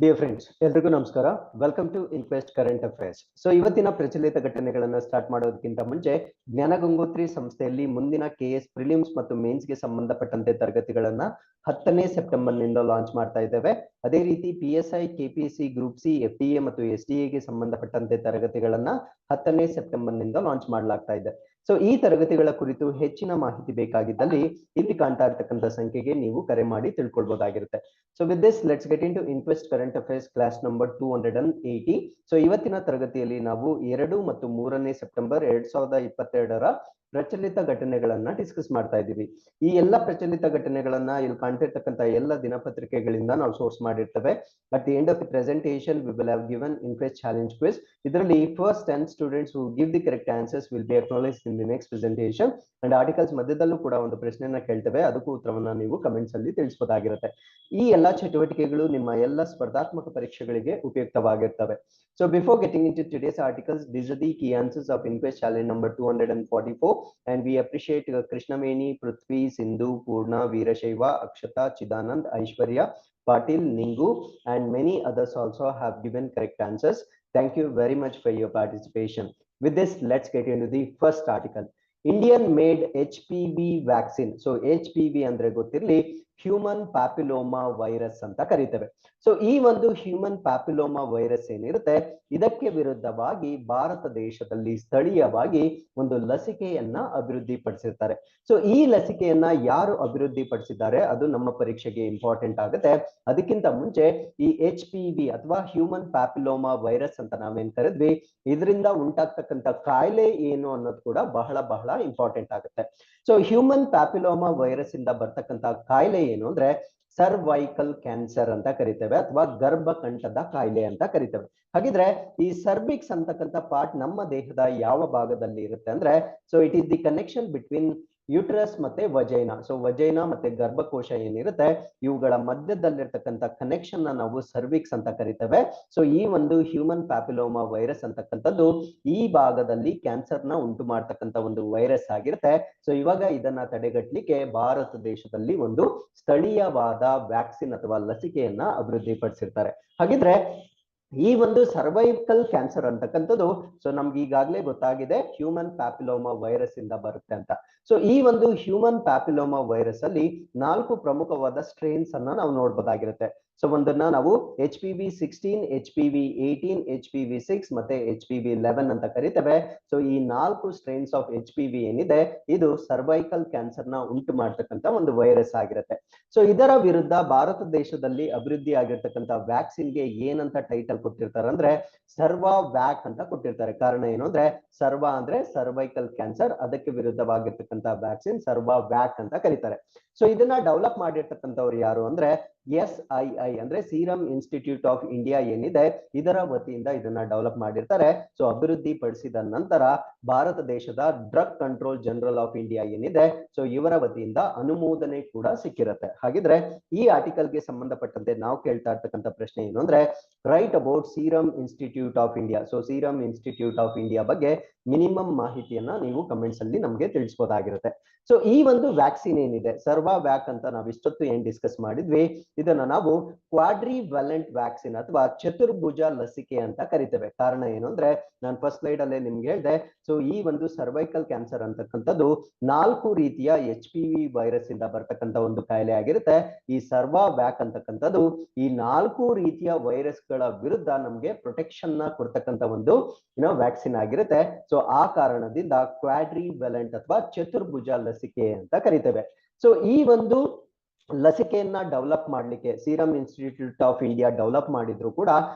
Dear friends, ಎಲ್ರಿಗೂ ನಮಸ್ಕಾರ. Welcome to Inquest current affairs. So ಇವತ್ತಿನ ಪ್ರಚಲಿತ ಘಟನೆಗಳನ್ನ ಸ್ಟಾರ್ಟ್ ಮಾಡೋದಕ್ಕಿಂತ ಮುಂಚೆ ಜ್ಞಾನ ಗಂಗೋತ್ರಿ ಸಂಸ್ಥೆಯಲ್ಲಿ ಮುಂದಿನ KS ಪ್ರಿಲಿಮ್ಸ್ ಮತ್ತು ಮೇನ್ಸ್ಗೆ ಸಂಬಂಧಪಟ್ಟಂತೆ ತರಗತಿಗಳನ್ನ 10ನೇ ಸೆಪ್ಟೆಂಬರ್ನಿಂದ ಲಾಂಚ್ ಮಾಡ್ತಾ ಇದ್ದೇವೆ. ಅದೇ ರೀತಿ PSI, KPSC, group C, FTA ಮತ್ತು SDA ಗೆ ಸಂಬಂಧಪಟ್ಟಂತೆ ತರಗತಿಗಳನ್ನ 10ನೇ ಸೆಪ್ಟೆಂಬರ್ನಿಂದ ಲಾಂಚ್ ಮಾಡಲಾಗ್ತಾ ಇದೆ. ಸೊ ಈ ತರಗತಿಗಳ ಕುರಿತು ಹೆಚ್ಚಿನ ಮಾಹಿತಿ ಬೇಕಾಗಿದ್ದಲ್ಲಿ ಇಲ್ಲಿ ಕಾಣ್ತಾ ಇರತಕ್ಕಂತ ಸಂಖ್ಯೆಗೆ ನೀವು ಕರೆ ಮಾಡಿ ತಿಳ್ಕೊಳ್ಬಹುದಾಗಿರುತ್ತೆ. So with this, let's get into Inquest Current Affairs class number 280. So ಇವತ್ತಿನ ತರಗತಿಯಲ್ಲಿ ನಾವು 2 ಮತ್ತು 3ನೇ ಸೆಪ್ಟೆಂಬರ್ 2022ರ ಪ್ರಚಲಿತ ಘಟನೆಗಳನ್ನ ಡಿಸ್ಕಸ್ ಮಾಡ್ತಾ ಇದ್ದೀವಿ. ಈ ಎಲ್ಲ ಪ್ರಚಲಿತ ಘಟನೆಗಳನ್ನ ಇಲ್ಲಿ ಕಾಣ್ತಿರ್ತಕ್ಕಂಥ ಎಲ್ಲ ದಿನಪತ್ರಿಕೆಗಳಿಂದ ನಾವು ಸೋರ್ಸ್ ಮಾಡಿರ್ತೇವೆ. At the end of the presentation, we will have given Inquest challenge quiz. ಇದರಲ್ಲಿ first 10 students who give the correct answers will be acknowledged in the next presentation. And articles ಮಧ್ಯದಲ್ಲೂ ಕೂಡ ಒಂದು ಪ್ರಶ್ನೆಯನ್ನ ಕೇಳ್ತೇವೆ, ಅದಕ್ಕೂ ಉತ್ತರವನ್ನ ನೀವು ಕಮೆಂಟ್ಸ್ ಅಲ್ಲಿ ತಿಳಿಸಬಹುದಾಗಿರುತ್ತೆ. ಈ ಎಲ್ಲಾ ಚಟುವಟಿಕೆಗಳು ನಿಮ್ಮ ಎಲ್ಲ ಸ್ಪರ್ಧಾತ್ಮಕ ಪರೀಕ್ಷೆಗಳಿಗೆ ಉಪಯುಕ್ತವಾಗಿರ್ತವೆ. So before getting into today's articles, these are the key answers of Inquest challenge number 244, and we appreciate Krishnameni, Prithvi, Sindhu, Purna, Veerashaiva, Akshata, Chidanand, Aishwarya, Patil, Ningu, and many others also have given correct answers. Thank you very much for your participation. With this, let's get into the first article. Indian made HPV vaccine. So HPV ಅಂದ್ರೆ ಗೊತ್ತಿರಲಿ, human papilloma virus ಅಂತ ಕರೀತೇವೆ. So ಈ ಒಂದು human papilloma virus ಏನಿರುತ್ತೆ, ಇದಕ್ಕೆ ವಿರುದ್ಧವಾಗಿ ಭಾರತ ದೇಶದಲ್ಲಿ ಸ್ಥಳೀಯವಾಗಿ ಒಂದು ಲಸಿಕೆಯನ್ನ ಅಭಿವೃದ್ಧಿ ಪಡಿಸಿರ್ತಾರೆ. ಸೊ ಈ ಲಸಿಕೆಯನ್ನ ಯಾರು ಅಭಿವೃದ್ಧಿ ಪಡಿಸಿದ್ದಾರೆ ಅದು ನಮ್ಮ ಪರೀಕ್ಷೆಗೆ ಇಂಪಾರ್ಟೆಂಟ್ ಆಗುತ್ತೆ. ಅದಕ್ಕಿಂತ ಮುಂಚೆ ಈ HPV ಅಥವಾ ಹ್ಯೂಮನ್ ಪ್ಯಾಪಿಲೋಮಾ ವೈರಸ್ ಅಂತ ನಾವೇನ್ ಕರೆದ್ವಿ, ಇದರಿಂದ ಉಂಟಾಗ್ತಕ್ಕಂಥ ಕಾಯಿಲೆ ಏನು ಅನ್ನೋದು ಕೂಡ ಬಹಳ ಬಹಳ ಇಂಪಾರ್ಟೆಂಟ್ ಆಗುತ್ತೆ. ಸೊ ಹ್ಯೂಮನ್ ಪ್ಯಾಪಿಲೋಮಾ ವೈರಸ್ ಇಂದ ಬರ್ತಕ್ಕಂಥ ಕಾಯಿಲೆ ಏನು ಅಂದ್ರೆ ಸರ್ವೈಕಲ್ ಕ್ಯಾನ್ಸರ್ ಅಂತ ಕರಿತೇವೆ, ಅಥವಾ ಗರ್ಭಕಂಠದ ಕಾಯಿಲೆ ಅಂತ ಕರಿತೇವೆ. ಹಾಗಿದ್ರೆ ಈ ಸರ್ವಿಕ್ಸ್ ಅಂತಕ್ಕಂಥ ಪಾರ್ಟ್ ನಮ್ಮ ದೇಹದ ಯಾವ ಭಾಗದಲ್ಲಿ ಇರುತ್ತೆ ಅಂದ್ರೆ, so it is the connection between uterus ಮತ್ತೆ ವಜೈನಾ. ಸೊ ವಜೈನಾ ಮತ್ತೆ ಗರ್ಭಕೋಶ ಏನಿರುತ್ತೆ, ಇವುಗಳ ಮಧ್ಯದಲ್ಲಿರ್ತಕ್ಕಂಥ ಕನೆಕ್ಷನ್ ನಾವು ಸರ್ವಿಕ್ಸ್ ಅಂತ ಕರಿತೇವೆ. ಸೊ ಈ ಒಂದು ಹ್ಯೂಮನ್ ಪ್ಯಾಪಿಲೋಮಾ ವೈರಸ್ ಅಂತಕ್ಕಂಥದ್ದು ಈ ಭಾಗದಲ್ಲಿ ಕ್ಯಾನ್ಸರ್ ನ ಉಂಟು ಮಾಡ್ತಕ್ಕಂಥ ಒಂದು ವೈರಸ್ ಆಗಿರುತ್ತೆ. ಸೊ ಇವಾಗ ಇದನ್ನ ತಡೆಗಟ್ಟಲಿಕ್ಕೆ ಭಾರತ ದೇಶದಲ್ಲಿ ಒಂದು ಸ್ಥಳೀಯವಾದ ವ್ಯಾಕ್ಸಿನ್ ಅಥವಾ ಲಸಿಕೆಯನ್ನ ಅಭಿವೃದ್ಧಿ ಪಡಿಸಿರ್ತಾರೆ. ಹಾಗಿದ್ರೆ ಈ ಒಂದು ಸರ್ವೈಕಲ್ ಕ್ಯಾನ್ಸರ್ ಅಂತಕ್ಕಂಥದ್ದು, ಸೊ ನಮ್ಗೆ ಈಗಾಗಲೇ ಗೊತ್ತಾಗಿದೆ ಹ್ಯೂಮನ್ ಪ್ಯಾಪಿಲೋಮಾ ವೈರಸ್ ಇಂದ ಬರುತ್ತೆ ಅಂತ. ಸೊ ಈ ಒಂದು ಹ್ಯೂಮನ್ ಪ್ಯಾಪಿಲೋಮಾ ವೈರಸ್ ಅಲ್ಲಿ 4 ಪ್ರಮುಖವಾದ ಸ್ಟ್ರೇನ್ಸ್ ಅನ್ನ ನಾವು ನೋಡ್ಬೋದಾಗಿರುತ್ತೆ. ಸೊ ಒಂದನ್ನ ನಾವು HPV16, HPV18, HPV6 ಮತ್ತೆ HPV11 ಅಂತ ಕರಿತೇವೆ. ಸೊ ಈ 4 ಸ್ಟ್ರೇನ್ಸ್ ಆಫ್ HPV ಏನಿದೆ, ಇದು ಸರ್ವೈಕಲ್ ಕ್ಯಾನ್ಸರ್ ನ ಉಂಟು ಮಾಡ್ತಕ್ಕಂಥ ಒಂದು ವೈರಸ್ ಆಗಿರುತ್ತೆ. ಸೊ ಇದರ ವಿರುದ್ಧ ಭಾರತ ದೇಶದಲ್ಲಿ ಅಭಿವೃದ್ಧಿ ಆಗಿರ್ತಕ್ಕಂಥ ವ್ಯಾಕ್ಸಿನ್ಗೆ ಏನಂತ ಟೈಟಲ್ ಕೊಟ್ಟಿರ್ತಾರೆ ಅಂದ್ರೆ ಸರ್ವಾ ವ್ಯಾಕ್ ಅಂತ ಕೊಟ್ಟಿರ್ತಾರೆ. ಕಾರಣ ಏನು ಅಂದ್ರೆ ಸರ್ವಾ ಅಂದ್ರೆ ಸರ್ವೈಕಲ್ ಕ್ಯಾನ್ಸರ್, ಅದಕ್ಕೆ ವಿರುದ್ಧವಾಗಿರ್ತಕ್ಕಂಥ ವ್ಯಾಕ್ಸಿನ್ ಸರ್ವಾ ವ್ಯಾಕ್ ಅಂತ ಕರೀತಾರೆ. ಸೊ ಇದನ್ನ ಡೆವಲಪ್ ಮಾಡಿರ್ತಕ್ಕಂಥವ್ರು ಯಾರು ಅಂದ್ರೆ SII ಅಂದ್ರೆ ಸೀರಮ್ ಇನ್ಸ್ಟಿಟ್ಯೂಟ್ ಆಫ್ ಇಂಡಿಯಾ ಏನಿದೆ, ಇದರ ವತಿಯಿಂದ ಇದನ್ನ ಡೆವಲಪ್ ಮಾಡಿರ್ತಾರೆ. ಸೊ ಅಭಿವೃದ್ಧಿ ಪಡಿಸಿದ ನಂತರ ಭಾರತ ದೇಶದ drug control general of India ಏನಿದೆ, ಸೊ ಇವರ ವತಿಯಿಂದ ಅನುಮೋದನೆ ಕೂಡ ಸಿಕ್ಕಿರುತ್ತೆ. ಹಾಗಿದ್ರೆ ಈ ಆರ್ಟಿಕಲ್ಗೆ ಸಂಬಂಧಪಟ್ಟಂತೆ ನಾವು ಕೇಳ್ತಾ ಇರ್ತಕ್ಕಂಥ ಪ್ರಶ್ನೆ ಏನು ಅಂದ್ರೆ, write about serum institute of India. So serum institute of India ಬಗ್ಗೆ ಮಿನಿಮಮ್ ಮಾಹಿತಿಯನ್ನ ನೀವು ಕಮೆಂಟ್ಸ್ ಅಲ್ಲಿ ನಮಗೆ ತಿಳಿಸಬಹುದಾಗಿರುತ್ತೆ. ಸೊ ಈ ಒಂದು ವ್ಯಾಕ್ಸಿನ್ ಏನಿದೆ, ಸರ್ವಾ ವ್ಯಾಕ್ ಅಂತ ನಾವು ಇಷ್ಟೊತ್ತು ಏನ್ ಡಿಸ್ಕಸ್ ಮಾಡಿದ್ವಿ, ಇದನ್ನ ನಾವು ಕ್ವಾಡ್ರಿವ್ಯಾಲೆಂಟ್ ವ್ಯಾಕ್ಸಿನ್ ಅಥವಾ ಚತುರ್ಭುಜ ಲಸಿಕೆ ಅಂತ ಕರಿತೇವೆ. ಕಾರಣ ಏನು ಅಂದ್ರೆ, ನಾನು ಫಸ್ಟ್ ಸ್ಲೈಡ್ ಅಲ್ಲೇ ನಿಮ್ಗೆ ಹೇಳಿದೆ, ಸೊ ಈ ಒಂದು ಸರ್ವೈಕಲ್ ಕ್ಯಾನ್ಸರ್ ಅಂತಕ್ಕಂಥದ್ದು 4 ರೀತಿಯ HPV ವೈರಸ್ ಇಂದ ಬರ್ತಕ್ಕಂಥ ಒಂದು ಕಾಯಿಲೆ ಆಗಿರುತ್ತೆ. ಈ ಸರ್ವಾ ವ್ಯಾಕ್ ಅಂತಕ್ಕಂಥದ್ದು ಈ 4 ರೀತಿಯ ವೈರಸ್ ಗಳ ವಿರುದ್ಧ ನಮ್ಗೆ ಪ್ರೊಟೆಕ್ಷನ್ ನ ಕೊಡ್ತಕ್ಕಂಥ ಒಂದು ವ್ಯಾಕ್ಸಿನ್ ಆಗಿರುತ್ತೆ. ಸೊ ಆ ಕಾರಣದಿಂದ ಕ್ವಾಡ್ರಿವ್ಯಾಲೆಂಟ್ ಅಥವಾ ಚತುರ್ಭುಜ ಲಸಿಕೆ ಅಂತ ಕರಿತೇವೆ. ಸೊ ಈ ಒಂದು ಲಸಿಕೆಯನ್ನ ಡೆವಲಪ್ ಮಾಡ್ಲಿಕ್ಕೆ serum institute of India develop ಮಾಡಿದ್ರು ಕೂಡ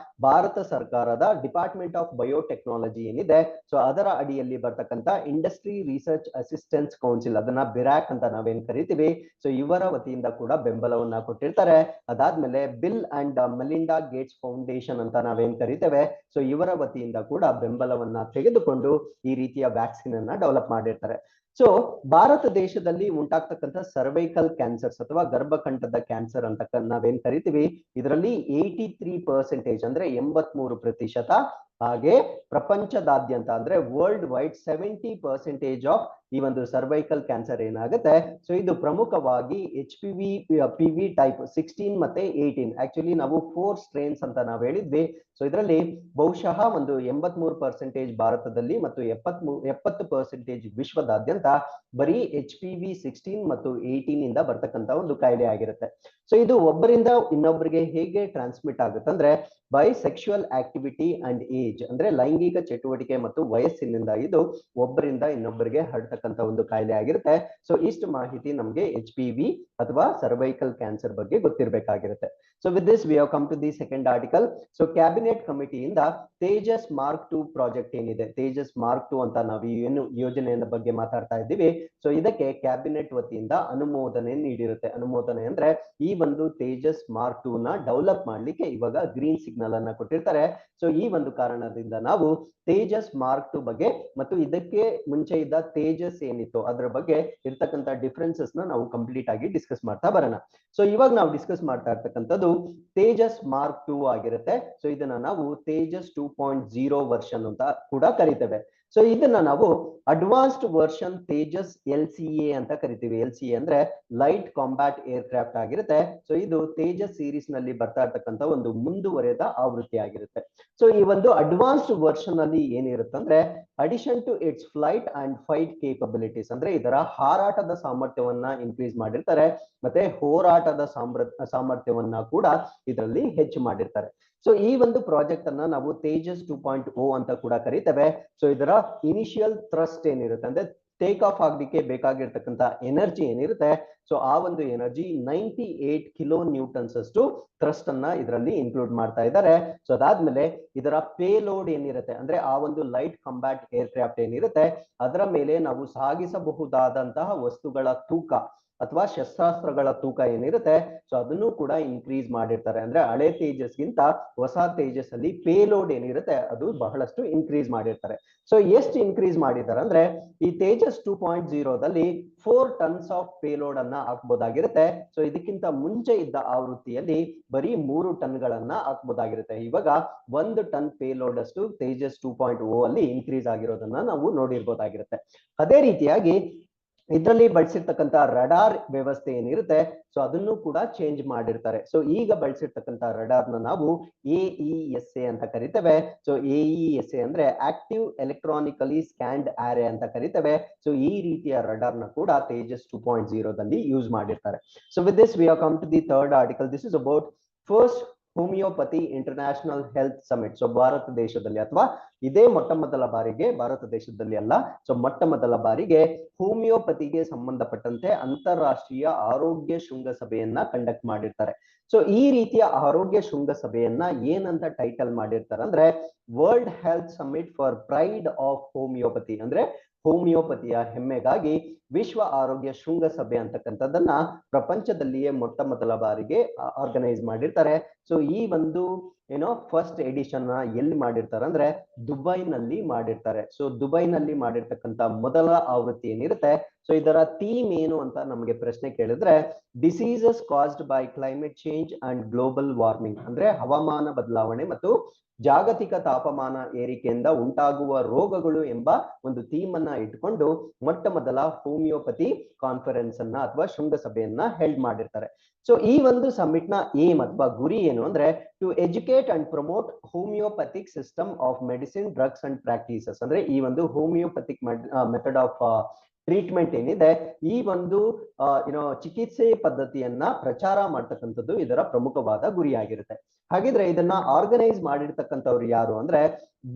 ಭಾರತ ಸರ್ಕಾರದ ಡಿಪಾರ್ಟ್ಮೆಂಟ್ ಆಫ್ ಬಯೋಟೆಕ್ನಾಲಜಿ ಏನಿದೆ, ಸೊ ಅದರ ಅಡಿಯಲ್ಲಿ ಬರ್ತಕ್ಕಂಥ ಇಂಡಸ್ಟ್ರಿ ರಿಸರ್ಚ್ ಅಸಿಸ್ಟೆನ್ಸ್ ಕೌನ್ಸಿಲ್, ಅದನ್ನ ಬಿರಾಕ್ ಅಂತ ನಾವೇನ್ ಕರಿತೀವಿ, ಸೊ ಇವರ ವತಿಯಿಂದ ಕೂಡ ಬೆಂಬಲವನ್ನ ಕೊಟ್ಟಿರ್ತಾರೆ. ಅದಾದ್ಮೇಲೆ bill and Melinda Gates foundation ಅಂತ ನಾವೇನ್ ಕರಿತೇವೆ, ಸೊ ಇವರ ವತಿಯಿಂದ ಕೂಡ ಬೆಂಬಲವನ್ನ ತೆಗೆದುಕೊಂಡು ಈ ರೀತಿಯ ವ್ಯಾಕ್ಸಿನ್ ಅನ್ನ ಡೆವಲಪ್ ಮಾಡಿರ್ತಾರೆ. ಸೊ ಭಾರತ ದೇಶದಲ್ಲಿ ಉಂಟಾಗ್ತಕ್ಕಂಥ ಸರ್ವೈಕಲ್ ಕ್ಯಾನ್ಸರ್ಸ್ ಅಥವಾ ಗರ್ಭಕಂಠದ ಕ್ಯಾನ್ಸರ್ ಅಂತ ನಾವೇನ್ ಕರಿತೀವಿ, ಇದರಲ್ಲಿ 83% ಅಂದ್ರೆ 83% ಹಾಗೆ ಪ್ರಪಂಚದಾದ್ಯಂತ ಅಂದ್ರೆ ವರ್ಲ್ಡ್ ವೈಡ್ 70% ಆಫ್ ಈ ಒಂದು ಸರ್ವೈಕಲ್ ಕ್ಯಾನ್ಸರ್ ಏನಾಗುತ್ತೆ, ಸೊ ಇದು ಪ್ರಮುಖವಾಗಿ HPV ಟೈಪ್ 16 ಮತ್ತೆ 18, ಆಕ್ಚುಲಿ ನಾವು 4 ಸ್ಟ್ರೇನ್ಸ್ ಅಂತ ನಾವು ಹೇಳಿದ್ವಿ. ಸೊ ಇದರಲ್ಲಿ ಬಹುಶಃ ಒಂದು 83% ಭಾರತದಲ್ಲಿ ಮತ್ತು 70% ವಿಶ್ವದಾದ್ಯಂತ ಬರೀ HPV-16 ಮತ್ತು 18 ಇಂದ ಬರ್ತಕ್ಕಂತ ಒಂದು ಕಾಯಿಲೆ ಆಗಿರುತ್ತೆ. ಸೊ ಇದು ಒಬ್ಬರಿಂದ ಇನ್ನೊಬ್ಬರಿಗೆ ಹೇಗೆ ಟ್ರಾನ್ಸ್ಮಿಟ್ ಆಗುತ್ತೆ ಅಂದ್ರೆ by sexual activity and age, ಅಂದ್ರೆ ಲೈಂಗಿಕ ಚಟುವಟಿಕೆ ಮತ್ತು ವಯಸ್ಸಿನಿಂದ ಇದು ಒಬ್ಬರಿಂದ ಇನ್ನೊಬ್ಬರಿಗೆ ಹರಡ್ತಕ್ಕಂತ ಒಂದು ಕಾಯಿಲೆ ಆಗಿರುತ್ತೆ. ಸೊ ಇಷ್ಟು ಮಾಹಿತಿ ನಮಗೆ HPV ಅಥವಾ ಸರ್ವೈಕಲ್ ಕ್ಯಾನ್ಸರ್ ಬಗ್ಗೆ ಗೊತ್ತಿರಬೇಕಾಗಿರುತ್ತೆ. So with this we have come to the second article. So cabinet ಕಮಿಟಿಯಿಂದ ತೇಜಸ್ ಮಾರ್ಕ್ 2 ಪ್ರಾಜೆಕ್ಟ್ ಏನಿದೆ, ತೇಜಸ್ ಮಾರ್ಕ್ 2 ಅಂತ ನಾವು ಏನು ಯೋಜನೆಯ ಬಗ್ಗೆ ಮಾತಾಡ್ತಾ ಇದ್ದೀವಿ, ಸೊ ಇದಕ್ಕೆ ಕ್ಯಾಬಿನೆಟ್ ವತಿಯಿಂದ ಅನುಮೋದನೆ ನೀಡಿರುತ್ತೆ. ಅನುಮೋದನೆ ಅಂದ್ರೆ ಈ ಒಂದು ತೇಜಸ್ ಮಾರ್ಕ್ 2 ನ ಡೆವಲಪ್ ಮಾಡ್ಲಿಕ್ಕೆ ಇವಾಗ ಗ್ರೀನ್ ಸಿಗ್ನಲ್ ಅನ್ನ ಕೊಟ್ಟಿರ್ತಾರೆ. ಸೊ ಈ ಒಂದು ಕಾರಣದಿಂದ ನಾವು ತೇಜಸ್ ಮಾರ್ಕ್ 2 ಬಗ್ಗೆ ಮತ್ತು ಇದಕ್ಕೆ ಮುಂಚೆ ಇದ್ದ ತೇಜಸ್ ಏನಿತ್ತು ಅದರ ಬಗ್ಗೆ ಇರ್ತಕ್ಕಂಥ ಡಿಫರೆನ್ಸಸ್ ನ ನಾವು ಕಂಪ್ಲೀಟ್ ಆಗಿ ಡಿಸ್ಕಸ್ ಮಾಡ್ತಾ ಬರೋಣ. ಸೊ ಇವಾಗ ನಾವು ಡಿಸ್ಕಸ್ ಮಾಡ್ತಾ ಇರ್ತಕ್ಕಂಥದ್ದು ತೇಜಸ್ ಮಾರ್ಕ್ 2 ಆಗಿರುತ್ತೆ. ಸೊ ಇದನ್ನ ನಾವು ತೇಜಸ್ 2.0 ವರ್ಷನ್ ಅಂತ ಕೂಡ ಕರಿತೇವೆ. ಸೊ ಇದನ್ನ ನಾವು ಅಡ್ವಾನ್ಸ್ಡ್ ವರ್ಷನ್ ತೇಜಸ್ LCA ಅಂತ ಕರಿತೀವಿ. LCA ಅಂದ್ರೆ ಲೈಟ್ ಕಾಂಬ್ಯಾಟ್ ಏರ್ಕ್ರಾಫ್ಟ್ ಆಗಿರುತ್ತೆ. ಸೊ ಇದು ತೇಜಸ್ ಸೀರೀಸ್ ನಲ್ಲಿ ಬರ್ತಾ ಇರ್ತಕ್ಕಂಥ ಒಂದು ಮುಂದುವರೆದ ಆವೃತ್ತಿ ಆಗಿರುತ್ತೆ. ಸೊ ಈ ಒಂದು ಅಡ್ವಾನ್ಸ್ಡ್ ವರ್ಷನ್ ಅಲ್ಲಿ ಏನಿರುತ್ತೆ ಅಂದ್ರೆ addition to its flight and fight capabilities, ಅಂದ್ರೆ ಇದರ ಹಾರಾಟದ ಸಾಮರ್ಥ್ಯವನ್ನ ಇನ್ಕ್ರೀಸ್ ಮಾಡಿರ್ತಾರೆ ಮತ್ತೆ ಹೋರಾಟದ ಸಾಮರ್ಥ್ಯವನ್ನ ಕೂಡ ಇದರಲ್ಲಿ ಹೆಚ್ಚು ಮಾಡಿರ್ತಾರೆ. ಸೊ ಈ ಒಂದು ಪ್ರಾಜೆಕ್ಟ್ ಅನ್ನ ನಾವು ತೇಜಸ್ 2.0 ಅಂತ ಕೂಡ ಕರಿತೇವೆ. ಸೊ ಇದರ ಇನಿಷಿಯಲ್ ಥ್ರಸ್ಟ್ ಏನಿರುತ್ತೆ ಅಂದ್ರೆ ಟೇಕ್ ಆಫ್ ಆಗ್ಲಿಕ್ಕೆ ಬೇಕಾಗಿರ್ತಕ್ಕಂಥ ಎನರ್ಜಿ ಏನಿರುತ್ತೆ, ಸೊ ಆ ಒಂದು ಎನರ್ಜಿ 98 ಕಿಲೋ ನ್ಯೂಟನ್ಸ್ ಅಷ್ಟು ಥ್ರಸ್ಟ್ ಅನ್ನ ಇದರಲ್ಲಿ ಇನ್ಕ್ಲೂಡ್ ಮಾಡ್ತಾ ಇದ್ದಾರೆ. ಸೊ ಅದಾದ್ಮೇಲೆ ಇದರ ಪೇಲೋಡ್ ಏನಿರುತ್ತೆ ಅಂದ್ರೆ ಆ ಒಂದು ಲೈಟ್ ಕಾಂಬ್ಯಾಟ್ ಏರ್ಕ್ರಾಫ್ಟ್ ಏನಿರುತ್ತೆ ಅದರ ಮೇಲೆ ನಾವು ಸಾಗಿಸಬಹುದಾದಂತಹ ವಸ್ತುಗಳ ತೂಕ ಅಥವಾ ಶಸ್ತ್ರಾಸ್ತ್ರಗಳ ತೂಕ ಏನಿರುತ್ತೆ, ಸೊ ಅದನ್ನು ಕೂಡ ಇನ್ಕ್ರೀಸ್ ಮಾಡಿರ್ತಾರೆ. ಅಂದ್ರೆ ಹಳೆ ತೇಜಸ್ಗಿಂತ ಹೊಸ ತೇಜಸ್ ಅಲ್ಲಿ ಪೇಲೋಡ್ ಏನಿರುತ್ತೆ ಅದು ಬಹಳಷ್ಟು ಇನ್ಕ್ರೀಸ್ ಮಾಡಿರ್ತಾರೆ. ಸೊ ಎಷ್ಟು ಇನ್ಕ್ರೀಸ್ ಮಾಡಿದ್ದಾರೆ ಅಂದ್ರೆ ಈ ತೇಜಸ್ 2.0 ದಲ್ಲಿ 4 ಟನ್ಸ್ ಆಫ್ ಪೇಲೋಡ್ ಅನ್ನ ಹಾಕ್ಬೋದಾಗಿರುತ್ತೆ. ಸೊ ಇದಕ್ಕಿಂತ ಮುಂಚೆ ಇದ್ದ ಆವೃತ್ತಿಯಲ್ಲಿ ಬರೀ 3 ಟನ್ಗಳನ್ನ ಹಾಕ್ಬೋದಾಗಿರುತ್ತೆ. ಇವಾಗ 1 ಟನ್ ಪೇಲೋಡ್ ಅಷ್ಟು ತೇಜಸ್ 2.0 ಅಲ್ಲಿ ಇನ್ಕ್ರೀಸ್ ಆಗಿರೋದನ್ನ ನಾವು ನೋಡಿರ್ಬೋದಾಗಿರುತ್ತೆ. ಅದೇ ರೀತಿಯಾಗಿ ಇದರಲ್ಲಿ ಬಳಸಿರ್ತಕ್ಕಂಥ ರಡಾರ್ ವ್ಯವಸ್ಥೆ ಏನಿರುತ್ತೆ, ಸೊ ಅದನ್ನು ಕೂಡ ಚೇಂಜ್ ಮಾಡಿರ್ತಾರೆ. ಸೊ ಈಗ ಬಳಸಿರ್ತಕ್ಕಂಥ ರಡಾರ್ ನ ನಾವು AESA ಅಂತ ಕರಿತೇವೆ. ಸೊ AESA ಅಂದ್ರೆ ಆಕ್ಟಿವ್ ಎಲೆಕ್ಟ್ರಾನಿಕಲಿ ಸ್ಕ್ಯಾನ್ಡ್ ಆರೆ ಅಂತ ಕರಿತೇವೆ. ಸೊ ಈ ರೀತಿಯ ರಡಾರ್ ನ ಕೂಡ ತೇಜಸ್ 2.0 ದಲ್ಲಿ ಯೂಸ್ ಮಾಡಿರ್ತಾರೆ. So with this we have come to the third article. This is about first homeopathy international health summit. So Bharat ದೇಶದಲ್ಲಿ ಅಥವಾ ಇದೇ ಮೊಟ್ಟ ಮೊದಲ ಬಾರಿಗೆ, ಭಾರತ ದೇಶದಲ್ಲಿ ಅಲ್ಲ, ಸೊ ಮೊಟ್ಟ ಮೊದಲ ಬಾರಿಗೆ ಹೋಮಿಯೋಪತಿಗೆ ಸಂಬಂಧಪಟ್ಟಂತೆ ಅಂತಾರಾಷ್ಟ್ರೀಯ ಆರೋಗ್ಯ ಶೃಂಗಸಭೆಯನ್ನ ಕಂಡಕ್ಟ್ ಮಾಡಿರ್ತಾರೆ. ಸೊ ಈ ರೀತಿಯ ಆರೋಗ್ಯ ಶೃಂಗಸಭೆಯನ್ನ ಏನಂತ ಟೈಟಲ್ ಮಾಡಿರ್ತಾರೆ ಅಂದ್ರೆ world health summit for pride of homeopathy, ಅಂದ್ರೆ ಹೋಮಿಯೋಪತಿಯ ಹೆಮ್ಮೆಗಾಗಿ ವಿಶ್ವ ಆರೋಗ್ಯ ಶೃಂಗಸಭೆ ಅಂತಕ್ಕಂಥದ್ದನ್ನ ಪ್ರಪಂಚದಲ್ಲಿಯೇ ಮೊಟ್ಟ ಮೊದಲ ಬಾರಿಗೆ ಆರ್ಗನೈಸ್ ಮಾಡಿರ್ತಾರೆ. ಸೊ ಈ ಒಂದು ಫಸ್ಟ್ ಎಡಿಷನ್ ಎಲ್ಲಿ ಮಾಡಿರ್ತಾರೆ ಅಂದ್ರೆ ದುಬೈನಲ್ಲಿ ಮಾಡಿರ್ತಾರೆ. ಸೊ ದುಬೈನಲ್ಲಿ ಮಾಡಿರ್ತಕ್ಕಂಥ ಮೊದಲ ಆವೃತ್ತಿ ಏನಿರುತ್ತೆ, ಸೊ ಇದರ ಥೀಮ್ ಏನು ಅಂತ ನಮಗೆ ಪ್ರಶ್ನೆ ಕೇಳಿದ್ರೆ diseases caused by climate change and global warming, ಅಂದ್ರೆ ಹವಾಮಾನ ಬದಲಾವಣೆ ಮತ್ತು ಜಾಗತಿಕ ತಾಪಮಾನ ಏರಿಕೆಯಿಂದ ಉಂಟಾಗುವ ರೋಗಗಳು ಎಂಬ ಒಂದು ಥೀಮ್ ಅನ್ನ ಇಟ್ಕೊಂಡು ಮೊಟ್ಟ ಮೊದಲ ಹೋಮಿಯೋಪತಿ ಕಾನ್ಫರೆನ್ಸ್ ಅನ್ನ ಅಥವಾ ಶೃಂಗಸಭೆಯನ್ನ ಹೆಲ್ಡ್ ಮಾಡಿರ್ತಾರೆ. ಸೊ ಈ ಒಂದು ಸಮಿಟ್ ನ ಏಮ್ ಅಥವಾ ಗುರಿ ಏನು ಅಂದ್ರೆ to educate and promote homeopathic system of medicine drugs and practices, ಅಂದ್ರೆ ಈ ಒಂದು ಹೋಮಿಯೋಪತಿಕ್ ಮೆಥಡ್ ಆಫ್ ಟ್ರೀಟ್ಮೆಂಟ್ ಏನಿದೆ ಈ ಒಂದು ಚಿಕಿತ್ಸೆ ಪದ್ಧತಿಯನ್ನ ಪ್ರಚಾರ ಮಾಡ್ತಕ್ಕಂಥದ್ದು ಇದರ ಪ್ರಮುಖವಾದ ಗುರಿಯಾಗಿರುತ್ತೆ. ಹಾಗಿದ್ರೆ ಇದನ್ನ ಆರ್ಗನೈಸ್ ಮಾಡಿರ್ತಕ್ಕಂಥವ್ರು ಯಾರು ಅಂದ್ರೆ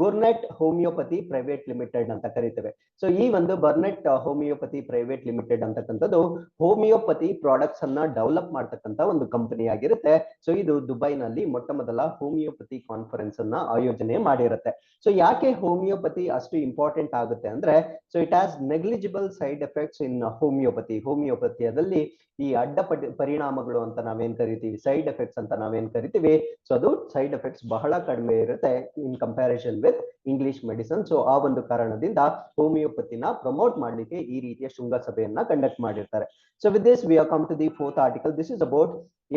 ಬರ್ನೆಟ್ ಹೋಮಿಯೋಪತಿ ಪ್ರೈವೇಟ್ ಲಿಮಿಟೆಡ್ ಅಂತ ಕರಿತೇವೆ. ಸೊ ಈ ಒಂದು ಬರ್ನೆಟ್ ಹೋಮಿಯೋಪತಿ ಪ್ರೈವೇಟ್ ಲಿಮಿಟೆಡ್ ಅಂತಕ್ಕಂಥದ್ದು ಹೋಮಿಯೋಪತಿ ಪ್ರಾಡಕ್ಟ್ಸ್ ಅನ್ನ ಡೆವಲಪ್ ಮಾಡ್ತಕ್ಕಂಥ ಒಂದು ಕಂಪನಿ ಆಗಿರುತ್ತೆ. ಸೊ ಇದು ದುಬೈನಲ್ಲಿ ಮೊಟ್ಟ ಮೊದಲ ಹೋಮಿಯೋಪತಿ ಕಾನ್ಫರೆನ್ಸ್ ಅನ್ನ ಆಯೋಜನೆ ಮಾಡಿರುತ್ತೆ. ಸೊ ಯಾಕೆ ಹೋಮಿಯೋಪತಿ ಅಷ್ಟು ಇಂಪಾರ್ಟೆಂಟ್ ಆಗುತ್ತೆ ಅಂದ್ರೆ so it has negligible side effects in ಹೋಮಿಯೋಪತಿಯಲ್ಲಿ ಈ ಅಡ್ಡ ಪರಿಣಾಮಗಳು ಅಂತ ನಾವೇನ್ ಕರಿತೀವಿ, ಸೈಡ್ ಎಫೆಕ್ಟ್ಸ್ ಅಂತ ನಾವೇನ್ ಕರಿತೀವಿ, ಸೊ ಅದು ಸೈಡ್ ಎಫೆಕ್ಟ್ಸ್ ಬಹಳ ಕಡಿಮೆ ಇರುತ್ತೆ in comparison with English medicine. So ಆ ಒಂದು ಕಾರಣದಿಂದ ಹೋಮಿಯೋಪತಿನ ಪ್ರಮೋಟ್ ಮಾಡ್ಲಿಕ್ಕೆ ಈ ರೀತಿಯ ಶೃಂಗಸಭೆಯನ್ನ ಕಂಡಕ್ಟ್ ಮಾಡಿರ್ತಾರೆ. So with this we are come to the fourth article. This is about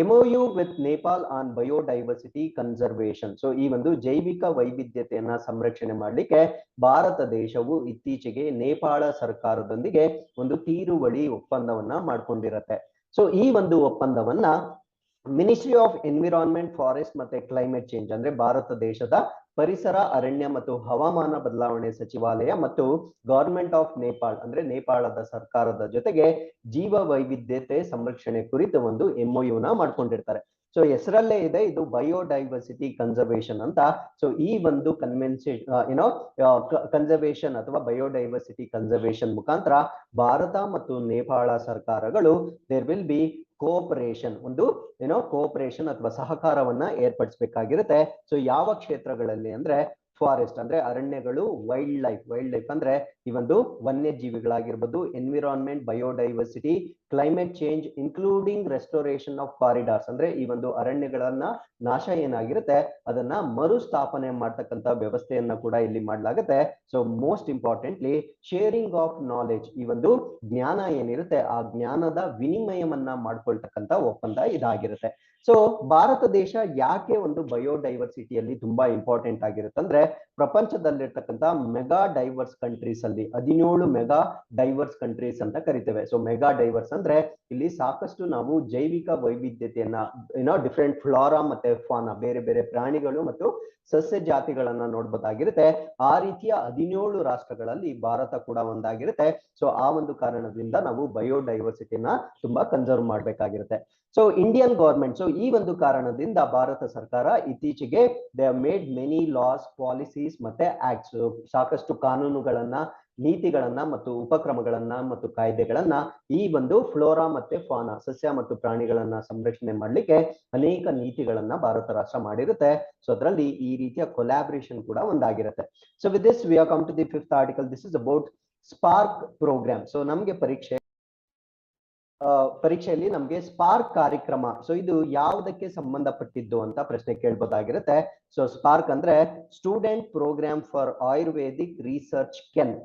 MOU with Nepal on biodiversity conservation. So ಈ ಒಂದು ಜೈವಿಕ ವೈವಿಧ್ಯತೆಯನ್ನ ಸಂರಕ್ಷಣೆ ಮಾಡಲಿಕ್ಕೆ ಭಾರತ ದೇಶವು ಇತ್ತೀಚೆಗೆ ನೇಪಾಳ ಸರ್ಕಾರದೊಂದಿಗೆ ಒಂದು ತೀರುವಳಿ ಒಪ್ಪಂದವನ್ನ ಮಾಡ್ಕೊಂಡಿರತ್ತೆ. ಸೊ ಈ ಒಂದು ಒಪ್ಪಂದವನ್ನ ಮಿನಿಸ್ಟ್ರಿ ಆಫ್ ಎನ್ವಿರಾನ್ಮೆಂಟ್, ಫಾರೆಸ್ಟ್ ಮತ್ತೆ ಕ್ಲೈಮೇಟ್ ಚೇಂಜ್ ಅಂದ್ರೆ ಭಾರತ ದೇಶದ ಪರಿಸರ, ಅರಣ್ಯ ಮತ್ತು ಹವಾಮಾನ ಬದಲಾವಣೆ ಸಚಿವಾಲಯ ಮತ್ತು ಗವರ್ಮೆಂಟ್ ಆಫ್ ನೇಪಾಳ ಅಂದ್ರೆ ನೇಪಾಳದ ಸರ್ಕಾರದ ಜೊತೆಗೆ ಜೀವ ವೈವಿಧ್ಯತೆ ಸಂರಕ್ಷಣೆ ಕುರಿತು ಒಂದು MOU ನ ಮಾಡ್ಕೊಂಡಿರ್ತಾರೆ. ಸೊ ಹೆಸರಲ್ಲೇ ಇದೆ, ಇದು ಬಯೋಡೈವರ್ಸಿಟಿ ಕನ್ಸರ್ವೇಷನ್ ಅಂತ. ಸೊ ಈ ಒಂದು ಕನ್ಸರ್ವೇಷನ್ ಅಥವಾ ಬಯೋಡೈವರ್ಸಿಟಿ ಕನ್ಸರ್ವೇಷನ್ ಮುಖಾಂತರ ಭಾರತ ಮತ್ತು ನೇಪಾಳ ಸರ್ಕಾರಗಳು ದೇರ್ ವಿಲ್ ಬಿ ಕೋಆಪರೇಷನ್, ಒಂದು ಕೋಆಪರೇಷನ್ ಅಥವಾ ಸಹಕಾರವನ್ನ ಏರ್ಪಡಿಸಬೇಕಾಗಿರುತ್ತೆ. ಸೊ ಯಾವ ಕ್ಷೇತ್ರಗಳಲ್ಲಿ ಅಂದ್ರೆ ಫಾರೆಸ್ಟ್ ಅಂದ್ರೆ ಅರಣ್ಯಗಳು, ವೈಲ್ಡ್ ಲೈಫ್ ಅಂದ್ರೆ ಈ ಒಂದು ವನ್ಯಜೀವಿಗಳಾಗಿರ್ಬೋದು, environment, biodiversity, climate change including restoration of corridors ಅಂದ್ರೆ ಈ ಒಂದು ಅರಣ್ಯಗಳನ್ನ ನಾಶ ಏನಾಗಿರುತ್ತೆ ಅದನ್ನ ಮರುಸ್ಥಾಪನೆ ಮಾಡ್ತಕ್ಕಂಥ ವ್ಯವಸ್ಥೆಯನ್ನ ಕೂಡ ಇಲ್ಲಿ ಮಾಡಲಾಗುತ್ತೆ. So most importantly sharing of knowledge, ಈ ಒಂದು ಜ್ಞಾನ ಏನಿರುತ್ತೆ ಆ ಜ್ಞಾನದ ವಿನಿಮಯವನ್ನ ಮಾಡ್ಕೊಳ್ತಕ್ಕಂಥ ಒಪ್ಪಂದ ಇದಾಗಿರುತ್ತೆ. ಸೊ ಭಾರತ ದೇಶ ಯಾಕೆ ಒಂದು ಬಯೋಡೈವರ್ಸಿಟಿಯಲ್ಲಿ ತುಂಬಾ ಇಂಪಾರ್ಟೆಂಟ್ ಆಗಿರುತ್ತೆ ಅಂದ್ರೆ ಪ್ರಪಂಚದಲ್ಲಿರ್ತಕ್ಕಂಥ ಮೆಗಾ ಡೈವರ್ಸ್ ಕಂಟ್ರೀಸ್ ಅಲ್ಲಿ 17 ಮೆಗಾ ಡೈವರ್ಸ್ ಕಂಟ್ರೀಸ್ ಅಂತ ಕರಿತೇವೆ. ಸೊ ಮೆಗಾ ಡೈವರ್ಸ್ ಅಂದ್ರೆ ಇಲ್ಲಿ ಸಾಕಷ್ಟು ನಾವು ಜೈವಿಕ ವೈವಿಧ್ಯತೆಯನ್ನ ಡಿಫ್ರೆಂಟ್ ಫ್ಲೋರಾ ಮತ್ತೆ ಫಾನಾ, ಬೇರೆ ಬೇರೆ ಪ್ರಾಣಿಗಳು ಮತ್ತು ಸಸ್ಯ ಜಾತಿಗಳನ್ನ ನೋಡ್ಬೋದಾಗಿರುತ್ತೆ. ಆ ರೀತಿಯ 17 ರಾಷ್ಟ್ರಗಳಲ್ಲಿ ಭಾರತ ಕೂಡ ಒಂದಾಗಿರುತ್ತೆ. ಸೊ ಆ ಒಂದು ಕಾರಣದಿಂದ ನಾವು ಬಯೋಡೈವರ್ಸಿಟಿನ ತುಂಬಾ ಕನ್ಸರ್ವ್ ಮಾಡ್ಬೇಕಾಗಿರುತ್ತೆ. ಸೊ ಇಂಡಿಯನ್ ಗವರ್ಮೆಂಟ್, ಸೊ ಈ ಒಂದು ಕಾರಣದಿಂದ ಭಾರತ ಸರ್ಕಾರ ಇತ್ತೀಚೆಗೆ they have made many laws, policies ಮತ್ತೆ ಆಕ್ಟ್ಸ್, ಸಾಕಷ್ಟು ಕಾನೂನುಗಳನ್ನ, ನೀತಿಗಳನ್ನ ಮತ್ತು ಉಪಕ್ರಮಗಳನ್ನ ಮತ್ತು ಕಾಯ್ದೆಗಳನ್ನ ಈ ಒಂದು ಫ್ಲೋರಾ ಮತ್ತೆ ಫಾನಾ, ಸಸ್ಯ ಮತ್ತು ಪ್ರಾಣಿಗಳನ್ನ ಸಂರಕ್ಷಣೆ ಮಾಡ್ಲಿಕ್ಕೆ ಅನೇಕ ನೀತಿಗಳನ್ನ ಭಾರತ ರಾಷ್ಟ್ರ ಮಾಡಿರುತ್ತೆ. ಸೊ ಅದರಲ್ಲಿ ಈ ರೀತಿಯ ಕೊಲಾಬರೇಷನ್ ಕೂಡ ಒಂದಾಗಿರುತ್ತೆ. So with this we are come to the fifth article. This is about SPARK programme. So ನಮ್ಗೆ ಪರೀಕ್ಷೆಯಲ್ಲಿ ನಮ್ಗೆ ಸ್ಪಾರ್ಕ್ ಕಾರ್ಯಕ್ರಮ, ಸೊ ಇದು ಯಾವುದಕ್ಕೆ ಸಂಬಂಧಪಟ್ಟಿದ್ದು ಅಂತ ಪ್ರಶ್ನೆ ಕೇಳ್ಬೋದಾಗಿರುತ್ತೆ. ಸೊ ಸ್ಪಾರ್ಕ್ ಅಂದ್ರೆ student programme for Ayurvedic research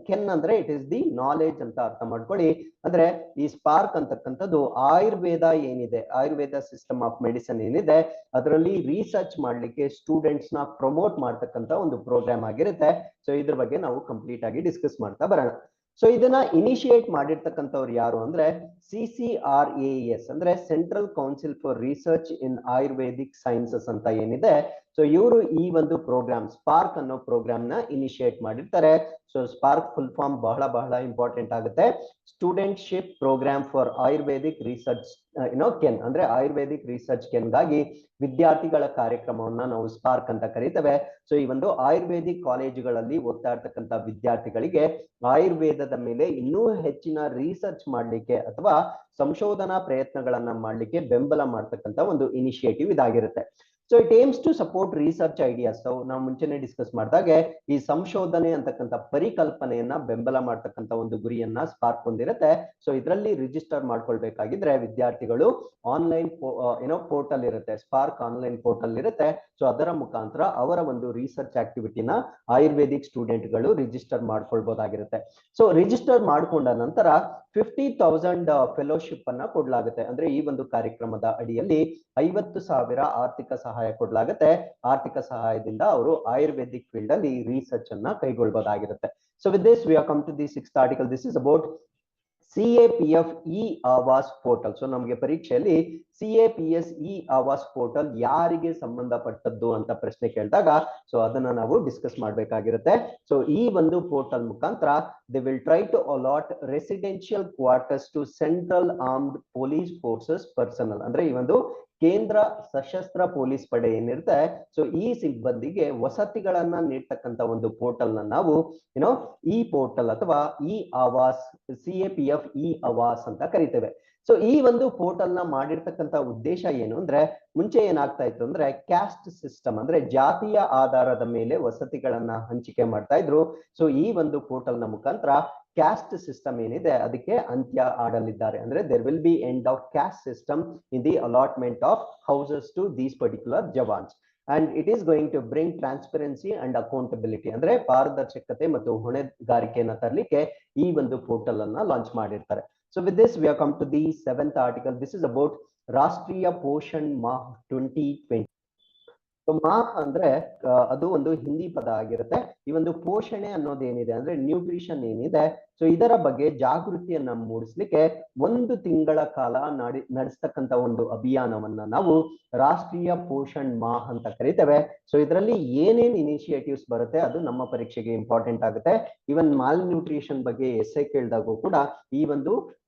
ಕೆನ್ ಅಂದ್ರೆ ಇಟ್ ಇಸ್ ದಿ ನಾಲೆಜ್ ಅಂತ ಅರ್ಥ ಮಾಡ್ಕೊಳ್ಳಿ. ಅಂದ್ರೆ ಈ ಸ್ಪಾರ್ಕ್ ಅಂತಕ್ಕಂಥದ್ದು ಆಯುರ್ವೇದ ಏನಿದೆ, ಆಯುರ್ವೇದ ಸಿಸ್ಟಮ್ ಆಫ್ ಮೆಡಿಸಿನ್ ಏನಿದೆ ಅದರಲ್ಲಿ ರಿಸರ್ಚ್ ಮಾಡ್ಲಿಕ್ಕೆ ಸ್ಟೂಡೆಂಟ್ಸ್ ನ ಪ್ರಮೋಟ್ ಮಾಡ್ತಕ್ಕಂಥ ಒಂದು ಪ್ರೋಗ್ರಾಮ್ ಆಗಿರುತ್ತೆ. ಸೊ ಇದ್ರ ಬಗ್ಗೆ ನಾವು ಕಂಪ್ಲೀಟ್ ಆಗಿ ಡಿಸ್ಕಸ್ ಮಾಡ್ತಾ ಬರೋಣ. ಸೊ ಇದನ್ನ ಇನಿಶಿಯೇಟ್ ಮಾಡಿರ್ತಕ್ಕಂಥವ್ರು ಯಾರು ಅಂದ್ರೆ CCRAES ಅಂದ್ರೆ central council for research in Ayurvedic sciences ಅಂತ ಏನಿದೆ. ಸೊ ಇವರು ಈ ಒಂದು ಪ್ರೋಗ್ರಾಮ್ ಸ್ಪಾರ್ಕ್ ಅನ್ನೋ ಪ್ರೋಗ್ರಾಮ್ ನ ಇನಿಶಿಯೇಟ್ ಮಾಡಿರ್ತಾರೆ. ಸೊ ಸ್ಪಾರ್ಕ್ ಫುಲ್ ಫಾರ್ಮ್ ಬಹಳ ಇಂಪಾರ್ಟೆಂಟ್ ಆಗುತ್ತೆ. Studentship programme for Ayurvedic research ಕೆನ್ ಅಂದ್ರೆ ಆಯುರ್ವೇದಿಕ್ ರಿಸರ್ಚ್ ಕೆನ್ಗಾಗಿ ವಿದ್ಯಾರ್ಥಿಗಳ ಕಾರ್ಯಕ್ರಮವನ್ನ ನಾವು ಸ್ಪಾರ್ಕ್ ಅಂತ ಕರೀತೇವೆ. ಸೊ ಈ ಒಂದು ಆಯುರ್ವೇದಿಕ್ ಕಾಲೇಜುಗಳಲ್ಲಿ ಓದ್ತಾ ಇರ್ತಕ್ಕಂಥ ವಿದ್ಯಾರ್ಥಿಗಳಿಗೆ ಆಯುರ್ವೇದದ ಮೇಲೆ ಇನ್ನೂ ಹೆಚ್ಚಿನ ರಿಸರ್ಚ್ ಮಾಡ್ಲಿಕ್ಕೆ ಅಥವಾ ಸಂಶೋಧನಾ ಪ್ರಯತ್ನಗಳನ್ನ ಮಾಡ್ಲಿಕ್ಕೆ ಬೆಂಬಲ ಮಾಡ್ತಕ್ಕಂಥ ಒಂದು ಇನಿಷಿಯೇಟಿವ್ ಇದಾಗಿರುತ್ತೆ. So it aims to support research ideas. ನಾವು ಮುಂಚೆನೆ ಡಿಸ್ಕಸ್ ಮಾಡಿದಾಗೆ ಈ ಸಂಶೋಧನೆ ಅಂತಕ್ಕಂಥ ಪರಿಕಲ್ಪನೆಯನ್ನ ಬೆಂಬಲ ಮಾಡ್ತಕ್ಕಂಥ ಒಂದು ಗುರಿಯನ್ನ ಸ್ಪಾರ್ಕ್ ಹೊಂದಿರುತ್ತೆ. ಸೊ ಇದರಲ್ಲಿ ರಿಜಿಸ್ಟರ್ ಮಾಡ್ಕೊಳ್ಬೇಕಾಗಿದ್ರೆ ವಿದ್ಯಾರ್ಥಿಗಳು ಆನ್ಲೈನ್ ಪೋರ್ಟಲ್ ಇರುತ್ತೆ, ಸ್ಪಾರ್ಕ್ ಆನ್ಲೈನ್ ಪೋರ್ಟಲ್ ಇರುತ್ತೆ. ಸೊ ಅದರ ಮುಖಾಂತರ ಅವರ ಒಂದು ರಿಸರ್ಚ್ ಆಕ್ಟಿವಿಟಿನ ಆಯುರ್ವೇದಿಕ್ ಸ್ಟೂಡೆಂಟ್ಗಳು ರಿಜಿಸ್ಟರ್ ಮಾಡ್ಕೊಳ್ಬಹುದಾಗಿರುತ್ತೆ. ಸೊ ರಿಜಿಸ್ಟರ್ ಮಾಡ್ಕೊಂಡ ನಂತರ 50,000 ಫೆಲೋಶಿಪ್ ಅನ್ನ ಕೊಡ್ಲಾಗುತ್ತೆ. ಅಂದ್ರೆ ಈ ಒಂದು ಕಾರ್ಯಕ್ರಮದ ಅಡಿಯಲ್ಲಿ 50,000 ಆರ್ಥಿಕ ಸಹಾಯ ಕೊಡ್ಲಾಗುತ್ತೆ. ಆರ್ಥಿಕ ಸಹಾಯದಿಂದ ಅವರು ಆಯುರ್ವೇದಿಕ್ ಫೀಲ್ಡ್ ಅಲ್ಲಿ ರಿಸರ್ಚ್ ಅನ್ನ ಕೈಗೊಳ್ಳಬಹುದಾಗಿರುತ್ತೆ. So with this we are come to the sixth article. This is about CAPF e Awas portal. So ನಮಗೆ ಪರೀಕ್ಷೆಯಲ್ಲಿ CAPS ಇ-ಆವಾಸ್ ಪೋರ್ಟಲ್ ಯಾರಿಗೆ ಸಂಬಂಧಪಟ್ಟದ್ದು ಅಂತ ಪ್ರಶ್ನೆ ಕೇಳಿದಾಗ ಸೊ ಅದನ್ನ ನಾವು ಡಿಸ್ಕಸ್ ಮಾಡ್ಬೇಕಾಗಿರುತ್ತೆ. ಸೊ ಈ ಒಂದು ಪೋರ್ಟಲ್ ಮುಖಾಂತರ they will try to allot residential quarters to central armed police forces personnel ಅಂದ್ರೆ ಈ ಒಂದು ಕೇಂದ್ರ ಸಶಸ್ತ್ರ ಪೊಲೀಸ್ ಪಡೆ ಏನಿರುತ್ತೆ ಸೊ ಈ ಸಿಬ್ಬಂದಿಗೆ ವಸತಿಗಳನ್ನ ನೀಡ್ತಕ್ಕಂಥ ಒಂದು ಪೋರ್ಟಲ್ ನ ನಾವು ಈ ಪೋರ್ಟಲ್ ಅಥವಾ ಇ-ಆವಾಸ್ CAPF ಇ-ಆವಾಸ್ ಅಂತ ಕರಿತೇವೆ. ಸೊ ಈ ಒಂದು ಪೋರ್ಟಲ್ ನ ಮಾಡಿರ್ತಕ್ಕಂಥ ಉದ್ದೇಶ ಏನು ಅಂದ್ರೆ ಮುಂಚೆ ಏನಾಗ್ತಾ ಇತ್ತು ಅಂದ್ರೆ ಕ್ಯಾಸ್ಟ್ ಸಿಸ್ಟಮ್ ಅಂದ್ರೆ ಜಾತಿಯ ಆಧಾರದ ಮೇಲೆ ವಸತಿಗಳನ್ನ ಹಂಚಿಕೆ ಮಾಡ್ತಾ ಇದ್ರು. ಸೊ ಈ ಒಂದು ಪೋರ್ಟಲ್ ನ ಮುಖಾಂತರ ಕ್ಯಾಸ್ಟ್ ಸಿಸ್ಟಮ್ ಏನಿದೆ ಅದಕ್ಕೆ ಅಂತ್ಯ ಆಡಲಿದ್ದಾರೆ. ಅಂದ್ರೆ there will be end of caste system in the allotment of houses to these particular jawans. And it is going to bring transparency and accountability, ಅಂದ್ರೆ ಪಾರದರ್ಶಕತೆ ಮತ್ತು ಹೊಣೆಗಾರಿಕೆಯನ್ನ ತರಲಿಕ್ಕೆ ಈ ಒಂದು ಪೋರ್ಟಲ್ ಅನ್ನ ಲಾಂಚ್ ಮಾಡಿರ್ತಾರೆ. So with this we are come to the 7th article. This is about Rashtriya Poshan ಮಾಹ್ 2020. ಮಾಹ್ ಅಂದ್ರೆ ಅದು ಒಂದು ಹಿಂದಿ ಪದ ಆಗಿರುತ್ತೆ. ಈ ಒಂದು ಪೋಷಣೆ ಅನ್ನೋದೇನಿದೆ ಅಂದ್ರೆ ನ್ಯೂಟ್ರಿಷನ್ ಏನಿದೆ, ಸೊ ಇದರ ಬಗ್ಗೆ ಜಾಗೃತಿಯನ್ನ ಮೂಡಿಸ್ಲಿಕ್ಕೆ 1 ತಿಂಗಳ ಕಾಲ ನಡೆಸ್ತಕ್ಕಂತ ಒಂದು ಅಭಿಯಾನವನ್ನ ನಾವು ರಾಷ್ಟ್ರೀಯ ಪೋಷಣ್ ಮಾಹ್ ಅಂತ ಕರಿತೇವೆ. ಸೊ ಇದರಲ್ಲಿ ಏನೇನ್ ಇನಿಷಿಯೇಟಿವ್ಸ್ ಬರುತ್ತೆ ಅದು ನಮ್ಮ ಪರೀಕ್ಷೆಗೆ ಇಂಪಾರ್ಟೆಂಟ್ ಆಗುತ್ತೆ. ಇವನ್ ಮಾಲ್ ನ್ಯೂಟ್ರಿಷನ್ ಬಗ್ಗೆ ಎಸ್ಸೆ ಕೇಳಿದಾಗೂ ಕೂಡ ಈ ಒಂದು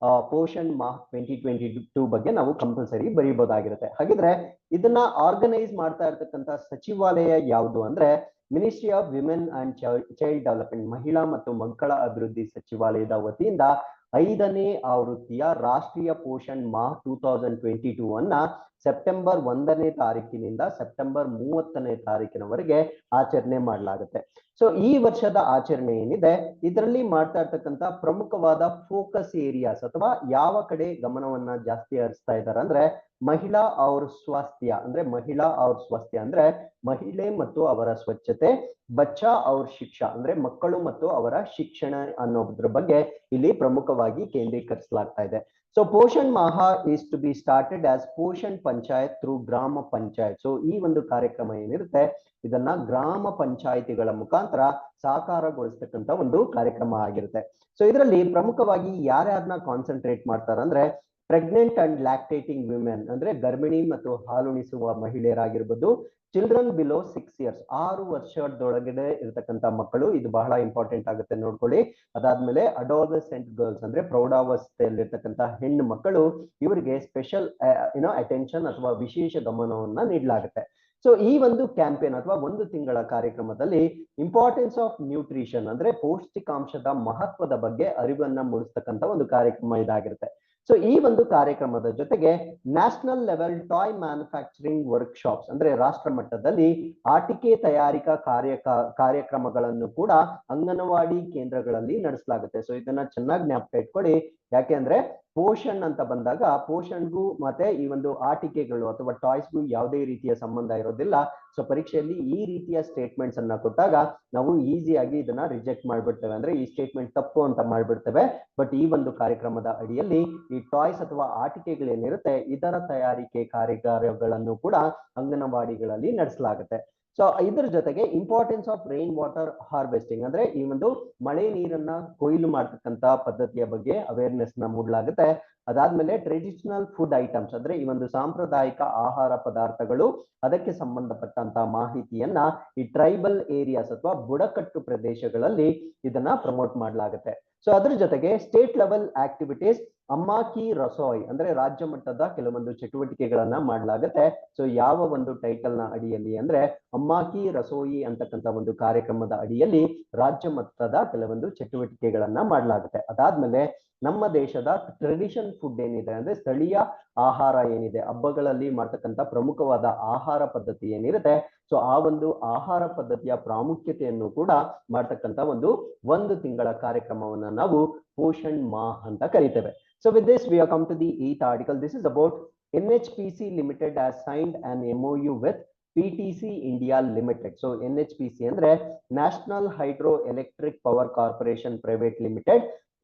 ಪೋಷಣ್ ಮಾಹ್ 2022 ಬಗ್ಗೆ ನಾವು ಕಂಪಲ್ಸರಿ ಬರೀಬಹುದಾಗಿರುತ್ತೆ. ಹಾಗಿದ್ರೆ ಇದನ್ನ ಆರ್ಗನೈಸ್ ಮಾಡ್ತಾ ಇರ್ತಕ್ಕಂತ ಸಚಿವಾಲಯ ಯಾವುದು ಅಂದ್ರೆ ministry of women and child development, ಮಹಿಳಾ ಮತ್ತು ಮಕ್ಕಳ ಅಭಿವೃದ್ಧಿ ಸಚಿವಾಲಯದ ವತಿಯಿಂದ 5ನೇ ಆವೃತ್ತಿಯ ರಾಷ್ಟ್ರೀಯ ಪೋಷಣ್ ಮಾಹ್ 2022 ಅನ್ನ ಸೆಪ್ಟೆಂಬರ್ 1ನೇ ತಾರೀಕಿನಿಂದ ಸೆಪ್ಟೆಂಬರ್ 30ನೇ ತಾರೀಕಿನವರೆಗೆ ಆಚರಣೆ ಮಾಡಲಾಗುತ್ತೆ. ಸೊ ಈ ವರ್ಷದ ಆಚರಣೆ ಏನಿದೆ ಇದರಲ್ಲಿ ಮಾಡ್ತಾ ಇರ್ತಕ್ಕಂಥ ಪ್ರಮುಖವಾದ ಫೋಕಸ್ ಏರಿಯಾಸ್ ಅಥವಾ ಯಾವ ಕಡೆ ಗಮನವನ್ನ ಜಾಸ್ತಿ ಹರಿಸ್ತಾ ಇದ್ದಾರೆ ಅಂದ್ರೆ ಮಹಿಳಾ ಅವ್ರ ಸ್ವಾಸ್ಥ್ಯ, ಅಂದ್ರೆ ಮಹಿಳಾ ಅವ್ರ ಸ್ವಾಸ್ಥ್ಯ ಅಂದ್ರೆ ಮಹಿಳೆ ಮತ್ತು ಅವರ ಸ್ವಚ್ಛತೆ, ಬಚ್ಚಾ ಅವ್ರ ಶಿಕ್ಷಾ ಅಂದ್ರೆ ಮಕ್ಕಳು ಮತ್ತು ಅವರ ಶಿಕ್ಷಣ ಅನ್ನೋದ್ರ ಬಗ್ಗೆ ಇಲ್ಲಿ ಪ್ರಮುಖವಾಗಿ ಕೇಂದ್ರೀಕರಿಸಲಾಗ್ತಾ ಇದೆ. So Poshan Maah is to be started as Poshan panchayat through Gram panchayat. So ಈ ಒಂದು ಕಾರ್ಯಕ್ರಮ ಏನಿರುತ್ತೆ ಇದನ್ನ ಗ್ರಾಮ ಪಂಚಾಯಿತಿಗಳ ಮುಖಾಂತರ ಸಾಕಾರಗೊಳಿಸ್ತಕ್ಕಂಥ ಒಂದು ಕಾರ್ಯಕ್ರಮ ಆಗಿರುತ್ತೆ. ಸೊ ಇದರಲ್ಲಿ ಪ್ರಮುಖವಾಗಿ ಯಾರ್ಯಾರನ್ನ ಕಾನ್ಸಂಟ್ರೇಟ್ ಮಾಡ್ತಾರೆ ಅಂದ್ರೆ ಪ್ರೆಗ್ನೆಂಟ್ ಅಂಡ್ ಲ್ಯಾಕ್ಟೇಟಿಂಗ್ ವಿಮೆನ್ ಅಂದ್ರೆ ಗರ್ಭಿಣಿ ಮತ್ತು ಹಾಲುಣಿಸುವ ಮಹಿಳೆಯರಾಗಿರ್ಬೋದು, ಚಿಲ್ಡ್ರನ್ ಬಿಲೋ 6 years 6 ವರ್ಷದೊಳಗಡೆ ಇರತಕ್ಕಂತ ಮಕ್ಕಳು, ಇದು ಬಹಳ ಇಂಪಾರ್ಟೆಂಟ್ ಆಗುತ್ತೆ ನೋಡ್ಕೊಳ್ಳಿ. ಅದಾದ್ಮೇಲೆ ಅಡೋಲೆಸೆಂಟ್ ಗರ್ಲ್ಸ್ ಅಂದ್ರೆ ಪ್ರೌಢಾವಸ್ಥೆಯಲ್ಲಿರ್ತಕ್ಕಂಥ ಹೆಣ್ಣು ಮಕ್ಕಳು, ಇವರಿಗೆ ಸ್ಪೆಷಲ್ ಅಟೆನ್ಷನ್ ಅಥವಾ ವಿಶೇಷ ಗಮನವನ್ನ ನೀಡಲಾಗುತ್ತೆ. ಸೊ ಈ ಒಂದು ಕ್ಯಾಂಪೇನ್ ಅಥವಾ 1 ತಿಂಗಳ ಕಾರ್ಯಕ್ರಮದಲ್ಲಿ ಇಂಪಾರ್ಟೆನ್ಸ್ ಆಫ್ ನ್ಯೂಟ್ರಿಷನ್ ಅಂದ್ರೆ ಪೌಷ್ಟಿಕಾಂಶದ ಮಹತ್ವದ ಬಗ್ಗೆ ಅರಿವನ್ನ ಮೂಡಿಸ್ತಕ್ಕಂಥ ಒಂದು ಕಾರ್ಯಕ್ರಮ ಇದಾಗಿರುತ್ತೆ. ಸೊ ಈ ಒಂದು ಕಾರ್ಯಕ್ರಮದ ಜೊತೆಗೆ national level toy manufacturing workshops ಅಂದ್ರೆ ರಾಷ್ಟ್ರ ಮಟ್ಟದಲ್ಲಿ ಆಟಿಕೆ ತಯಾರಿಕಾ ಕಾರ್ಯಕ್ರಮಗಳನ್ನು ಕೂಡ ಅಂಗನವಾಡಿ ಕೇಂದ್ರಗಳಲ್ಲಿ ನಡೆಸಲಾಗುತ್ತೆ. ಸೊ ಇದನ್ನ ಚೆನ್ನಾಗಿ ಜ್ಞಾಪಕ ಇಟ್ಕೊಳ್ಳಿ. ಯಾಕೆ ಅಂದ್ರೆ ಪೋಷಣ್ ಅಂತ ಬಂದಾಗ ಪೋಷಣ್ಗೂ ಮತ್ತೆ ಈ ಒಂದು ಆಟಿಕೆಗಳು ಅಥವಾ ಟಾಯ್ಸ್ಗೂ ಯಾವುದೇ ರೀತಿಯ ಸಂಬಂಧ ಇರೋದಿಲ್ಲ. ಸೊ ಪರೀಕ್ಷೆಯಲ್ಲಿ ಈ ರೀತಿಯ ಸ್ಟೇಟ್ಮೆಂಟ್ಸ್ ಅನ್ನ ಕೊಟ್ಟಾಗ ನಾವು ಈಸಿಯಾಗಿ ಇದನ್ನ ರಿಜೆಕ್ಟ್ ಮಾಡ್ಬಿಡ್ತೇವೆ, ಅಂದ್ರೆ ಈ ಸ್ಟೇಟ್ಮೆಂಟ್ ತಪ್ಪು ಅಂತ ಮಾಡ್ಬಿಡ್ತೇವೆ. ಬಟ್ ಈ ಒಂದು ಕಾರ್ಯಕ್ರಮದ ಅಡಿಯಲ್ಲಿ ಈ ಟಾಯ್ಸ್ ಅಥವಾ ಆಟಿಕೆಗಳೇನಿರುತ್ತೆ ಇದರ ತಯಾರಿಕೆ ಕಾರ್ಯಗಳನ್ನು ಕೂಡ ಅಂಗನವಾಡಿಗಳಲ್ಲಿ ನಡೆಸಲಾಗುತ್ತೆ. ಸೊ ಇದರ ಜೊತೆಗೆ importance of rain water harvesting ಅಂದ್ರೆ ಈ ಒಂದು ಮಳೆ ನೀರನ್ನ ಕೊಯ್ಲು ಮಾಡ್ತಕ್ಕಂತ ಪದ್ಧತಿಯ ಬಗ್ಗೆ ಅವೇರ್ನೆಸ್ ನ ಮೂಡಲಾಗುತ್ತೆ. ಅದಾದ್ಮೇಲೆ ಟ್ರೆಡಿಷನಲ್ ಫುಡ್ ಐಟಮ್ಸ್ ಅಂದ್ರೆ ಈ ಒಂದು ಸಾಂಪ್ರದಾಯಿಕ ಆಹಾರ ಪದಾರ್ಥಗಳು, ಅದಕ್ಕೆ ಸಂಬಂಧಪಟ್ಟಂತ ಮಾಹಿತಿಯನ್ನ ಈ ಟ್ರೈಬಲ್ ಏರಿಯಾಸ್ ಅಥವಾ ಬುಡಕಟ್ಟು ಪ್ರದೇಶಗಳಲ್ಲಿ ಇದನ್ನ ಪ್ರಮೋಟ್ ಮಾಡಲಾಗುತ್ತೆ. ಸೊ ಅದ್ರ ಜೊತೆಗೆ ಸ್ಟೇಟ್ ಲೆವೆಲ್ ಆಕ್ಟಿವಿಟೀಸ್ ಅಮ್ಮ ಕಿ ರಸೋಯ್ ಅಂದ್ರೆ ರಾಜ್ಯ ಮಟ್ಟದ ಕೆಲವೊಂದು ಚಟುವಟಿಕೆಗಳನ್ನ ಮಾಡಲಾಗುತ್ತೆ. ಸೊ ಯಾವ ಒಂದು ಟೈಟಲ್ ನ ಅಡಿಯಲ್ಲಿ ಅಂದ್ರೆ ಅಮ್ಮ ಕಿ ರಸೋಯಿ ಅಂತಕ್ಕಂಥ ಒಂದು ಕಾರ್ಯಕ್ರಮದ ಅಡಿಯಲ್ಲಿ ರಾಜ್ಯ ಮಟ್ಟದ ಕೆಲವೊಂದು ಚಟುವಟಿಕೆಗಳನ್ನ ಮಾಡಲಾಗುತ್ತೆ. ಅದಾದ್ಮೇಲೆ ನಮ್ಮ ದೇಶದ ಟ್ರೆಡಿಷನ್ ಫುಡ್ ಏನಿದೆ ಅಂದ್ರೆ ಸ್ಥಳೀಯ ಆಹಾರ ಏನಿದೆ, ಹಬ್ಬಗಳಲ್ಲಿ ಮಾಡ್ತಕ್ಕಂಥ ಪ್ರಮುಖವಾದ ಆಹಾರ ಪದ್ಧತಿ ಏನಿರುತ್ತೆ, ಸೊ ಆ ಒಂದು ಆಹಾರ ಪದ್ಧತಿಯ ಪ್ರಾಮುಖ್ಯತೆಯನ್ನು ಕೂಡ ಮಾಡ್ತಕ್ಕಂಥ ಒಂದು 1 ತಿಂಗಳ ಕಾರ್ಯಕ್ರಮವನ್ನ ನಾವು ಪೋಷಣ್ ಮಾಹ್ ಅಂತ ಕರಿತೇವೆ. So with this we have come to the 8th article. This is about NHPC Limited has signed an MOU with PTC India Limited. So NHPC ಅಂದ್ರೆ National Hydro Electric Power Corporation Private Limited,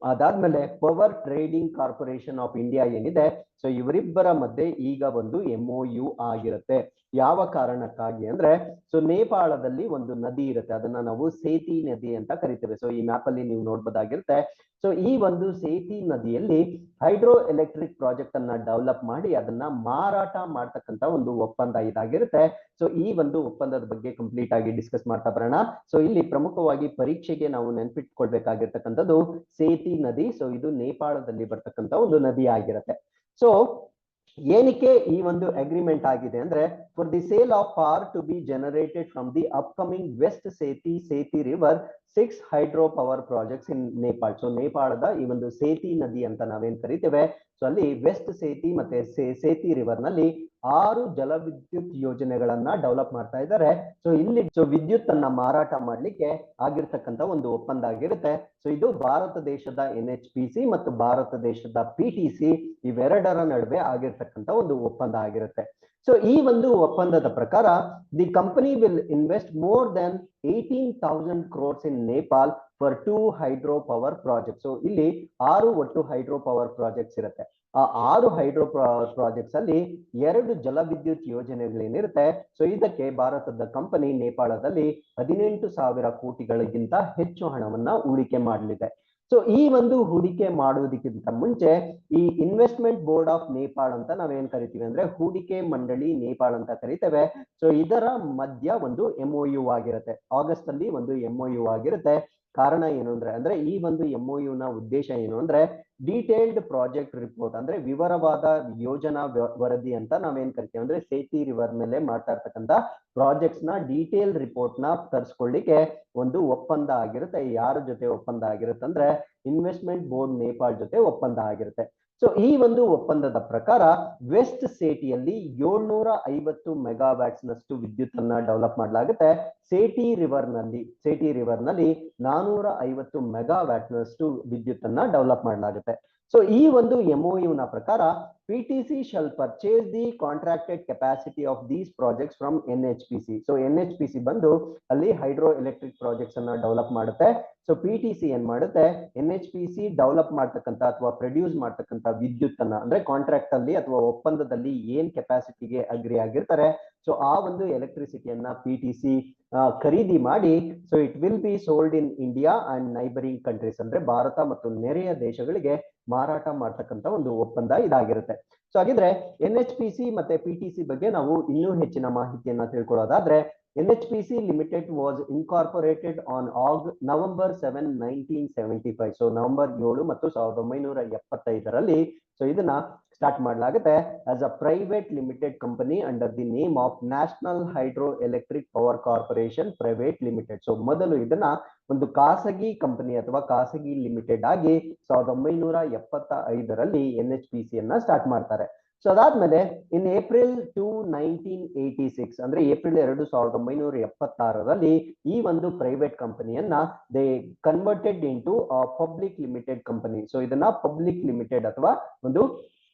ಅದಾದ್ಮೇಲೆ power trading corporation of India ಏನಿದೆ, so ಇವರಿಬ್ಬರ ಮಧ್ಯೆ ಈಗ ಒಂದು MOU ಆಗಿರುತ್ತೆ. ಯಾವ ಕಾರಣಕ್ಕಾಗಿ ಅಂದ್ರೆ ಸೊ ನೇಪಾಳದಲ್ಲಿ ಒಂದು ನದಿ ಇರುತ್ತೆ, ಅದನ್ನ ನಾವು ಸೇತಿ ನದಿ ಅಂತ ಕರಿತೇವೆ. ಸೊ ಈ ಮ್ಯಾಪ್ ಅಲ್ಲಿ ನೀವು ನೋಡ್ಬೋದಾಗಿರುತ್ತೆ. ಸೊ ಈ ಒಂದು ಸೇತಿ ನದಿಯಲ್ಲಿ ಹೈಡ್ರೋ ಎಲೆಕ್ಟ್ರಿಕ್ ಪ್ರಾಜೆಕ್ಟ್ ಅನ್ನ ಡೆವಲಪ್ ಮಾಡಿ ಅದನ್ನ ಮಾರಾಟ ಮಾಡ್ತಕ್ಕಂತ ಒಂದು ಒಪ್ಪಂದ ಇದಾಗಿರುತ್ತೆ. ಸೊ ಈ ಒಂದು ಒಪ್ಪಂದದ ಬಗ್ಗೆ ಕಂಪ್ಲೀಟ್ ಆಗಿ ಡಿಸ್ಕಸ್ ಮಾಡ್ತಾ ಬರೋಣ. ಸೊ ಇಲ್ಲಿ ಪ್ರಮುಖವಾಗಿ ಪರೀಕ್ಷೆಗೆ ನಾವು ನೆನ್ಪಿಟ್ಕೊಳ್ಬೇಕಾಗಿರ್ತಕ್ಕಂಥದ್ದು ಸೇತಿ ನದಿ. ಸೊ ಇದು ನೇಪಾಳದಲ್ಲಿ ಬರ್ತಕ್ಕಂಥ ಒಂದು ನದಿ ಆಗಿರುತ್ತೆ. ಸೊ ಏನಕ್ಕೆ ಈ ಒಂದು ಅಗ್ರಿಮೆಂಟ್ ಆಗಿದೆ ಅಂದ್ರೆ for the sale of power to be generated from the upcoming West Seti river 6 hydro power projects in Nepal. So ನೇಪಾಳದ ಈ ಒಂದು ಸೇತಿ ನದಿ ಅಂತ ನಾವೇನ್ ಕರಿತೇವೆ, ಸೊ ಅಲ್ಲಿ ವೆಸ್ಟ್ ಸೇತಿ ಮತ್ತೆ ಸೇತಿ ರಿವರ್ ನಲ್ಲಿ 6 ಜಲವಿದ್ಯುತ್ ಯೋಜನೆಗಳನ್ನ ಡೆವಲಪ್ ಮಾಡ್ತಾ ಇದ್ದಾರೆ. ಸೊ ಇಲ್ಲಿ ವಿದ್ಯುತ್ ಅನ್ನ ಮಾರಾಟ ಮಾಡ್ಲಿಕ್ಕೆ ಆಗಿರ್ತಕ್ಕಂಥ ಒಂದು ಒಪ್ಪಂದ ಆಗಿರುತ್ತೆ. ಸೊ ಇದು ಭಾರತ ದೇಶದ NHPC ಮತ್ತು ಭಾರತ ದೇಶದ PTC ಇವೆರಡರ ನಡುವೆ ಆಗಿರ್ತಕ್ಕಂಥ ಒಂದು ಒಪ್ಪಂದ ಆಗಿರುತ್ತೆ. ಸೊ ಈ ಒಂದು ಒಪ್ಪಂದದ ಪ್ರಕಾರ the company will invest more than 18,000 crores in Nepal for 2 hydro power project. So ಇಲ್ಲಿ 6 ಒಟ್ಟು ಹೈಡ್ರೋ ಪವರ್ ಪ್ರಾಜೆಕ್ಟ್ಸ್ ಇರುತ್ತೆ. ಆ 6 ಹೈಡ್ರೋ ಪ್ರಾಜೆಕ್ಟ್ಸ್ ಅಲ್ಲಿ 2 ಜಲವಿದ್ಯುತ್ ಯೋಜನೆಗಳೇನಿರುತ್ತೆ. ಸೊ ಇದಕ್ಕೆ ಭಾರತದ ಕಂಪನಿ ನೇಪಾಳದಲ್ಲಿ 18,000 ಕೋಟಿಗಳಿಗಿಂತ ಹೆಚ್ಚು ಹಣವನ್ನ ಹೂಡಿಕೆ ಮಾಡಲಿದೆ. ಸೊ ಈ ಒಂದು ಹೂಡಿಕೆ ಮಾಡುವುದಕ್ಕಿಂತ ಮುಂಚೆ ಈ ಇನ್ವೆಸ್ಟ್ಮೆಂಟ್ ಬೋರ್ಡ್ ಆಫ್ ನೇಪಾಳ ಅಂತ ನಾವೇನ್ ಕರಿತೀವಿ ಅಂದ್ರೆ ಹೂಡಿಕೆ ಮಂಡಳಿ ನೇಪಾಳ ಅಂತ ಕರಿತೇವೆ. ಸೊ ಇದರ ಮಧ್ಯ ಒಂದು MOU ಆಗಿರುತ್ತೆ. ಆಗಸ್ಟ್ ಅಲ್ಲಿ ಒಂದು MOU ಆಗಿರುತ್ತೆ. ಕಾರಣ ಏನು ಅಂದ್ರೆ ಈ ಒಂದು MOU ನ ಉದ್ದೇಶ ಏನು ಅಂದ್ರೆ ಡೀಟೇಲ್ಡ್ ಪ್ರಾಜೆಕ್ಟ್ ರಿಪೋರ್ಟ್ ಅಂದ್ರೆ ವಿವರವಾದ ಯೋಜನಾ ವರದಿ ಅಂತ ನಾವೇನ್ ಕರಿತೀವಿ ಅಂದ್ರೆ ಸೇತಿ ರಿವರ್ ಮೇಲೆ ಮಾಡ್ತಾ ಇರ್ತಕ್ಕಂಥ ಪ್ರಾಜೆಕ್ಟ್ಸ್ ನ ಡೀಟೇಲ್ ರಿಪೋರ್ಟ್ ನ ತರಿಸ್ಕೊಳ್ಳಿಕ್ಕೆ ಒಂದು ಒಪ್ಪಂದ ಆಗಿರುತ್ತೆ. ಯಾರ ಜೊತೆ ಒಪ್ಪಂದ ಆಗಿರುತ್ತೆ ಅಂದ್ರೆ ಇನ್ವೆಸ್ಟ್ಮೆಂಟ್ ಬೋರ್ಡ್ ನೇಪಾಳ್ ಜೊತೆ ಒಪ್ಪಂದ ಆಗಿರುತ್ತೆ. ಸೊ ಈ ಒಂದು ಒಪ್ಪಂದದ ಪ್ರಕಾರ ವೆಸ್ಟ್ ಸೇಟಿಯಲ್ಲಿ 750 ಮೆಗಾವ್ಯಾಟ್ಸ್ ನಷ್ಟು ವಿದ್ಯುತ್ ಅನ್ನ ಡೆವಲಪ್ ಮಾಡಲಾಗುತ್ತೆ. ಸೇಟಿ ರಿವರ್ ನಲ್ಲಿ 450 ಮೆಗಾವ್ಯಾಟ್ ನಷ್ಟು ವಿದ್ಯುತ್ ಅನ್ನ ಡೆವಲಪ್ ಮಾಡಲಾಗುತ್ತೆ. ಸೊ ಈ ಒಂದು MOU ನ ಪ್ರಕಾರ PTC shall purchase the contracted capacity of these projects from NHPC. So NHPC ಬಂದು ಅಲ್ಲಿ ಹೈಡ್ರೋ ಎಲೆಕ್ಟ್ರಿಕ್ ಪ್ರಾಜೆಕ್ಟ್ಸ್ ಅನ್ನ ಡೆವಲಪ್ ಮಾಡುತ್ತೆ. ಸೊ PTC ಏನ್ ಮಾಡುತ್ತೆ, NHPC ಡೆವಲಪ್ ಮಾಡ್ತಕ್ಕಂಥ ಅಥವಾ ಪ್ರೊಡ್ಯೂಸ್ ಮಾಡ್ತಕ್ಕಂಥ ವಿದ್ಯುತ್ ಅನ್ನ ಅಂದ್ರೆ ಕಾಂಟ್ರಾಕ್ಟ್ ಅಲ್ಲಿ ಅಥವಾ ಒಪ್ಪಂದದಲ್ಲಿ ಏನ್ ಕೆಪಾಸಿಟಿಗೆ ಅಗ್ರಿ ಆಗಿರ್ತಾರೆ ಸೊ ಆ ಒಂದು ಎಲೆಕ್ಟ್ರಿಸಿಟಿಯನ್ನ PTC ಖರೀದಿ ಮಾಡಿ so it will be sold in India and neighbouring countries ಅಂದ್ರೆ ಭಾರತ ಮತ್ತು ನೆರೆಯ ದೇಶಗಳಿಗೆ ಮಾರಾಟ ಮಾಡ್ತಕ್ಕಂಥ ಒಂದು ಒಪ್ಪಂದ ಇದಾಗಿರುತ್ತೆ. ಸೊ ಹಾಗಿದ್ರೆ NHPC ಮತ್ತೆ PTC ಬಗ್ಗೆ ನಾವು ಇನ್ನೂ ಹೆಚ್ಚಿನ ಮಾಹಿತಿಯನ್ನ ತಿಳ್ಕೊಳ್ಳೋದಾದ್ರೆ NHPC Limited was incorporated on November 7, 1975. So November 7 ಮತ್ತು 1975ರಲ್ಲಿ ಸೊ ಇದನ್ನ ಸ್ಟಾರ್ಟ್ ಮಾಡಲಾಗುತ್ತೆ as a private limited company under the name of national hydro electric power corporation private limited. So ಮೊದಲು ಇದನ್ನ ಒಂದು ಖಾಸಗಿ ಕಂಪನಿ ಅಥವಾ ಖಾಸಗಿ ಲಿಮಿಟೆಡ್ ಆಗಿ 1975ರಲ್ಲಿ NHPC ಯನ್ನ ಸ್ಟಾರ್ಟ್ ಮಾಡ್ತಾರೆ. ಸೊ ಅದಾದ್ಮೇಲೆ ಇನ್ ಏಪ್ರಿಲ್ 2, 1986 ಅಂದ್ರೆ ಏಪ್ರಿಲ್ 2, 1976ರಲ್ಲಿ ಈ ಒಂದು ಪ್ರೈವೇಟ್ ಕಂಪನಿಯನ್ನ they converted into public limited company. So ಇದನ್ನ ಪಬ್ಲಿಕ್ ಲಿಮಿಟೆಡ್ ಅಥವಾ ಒಂದು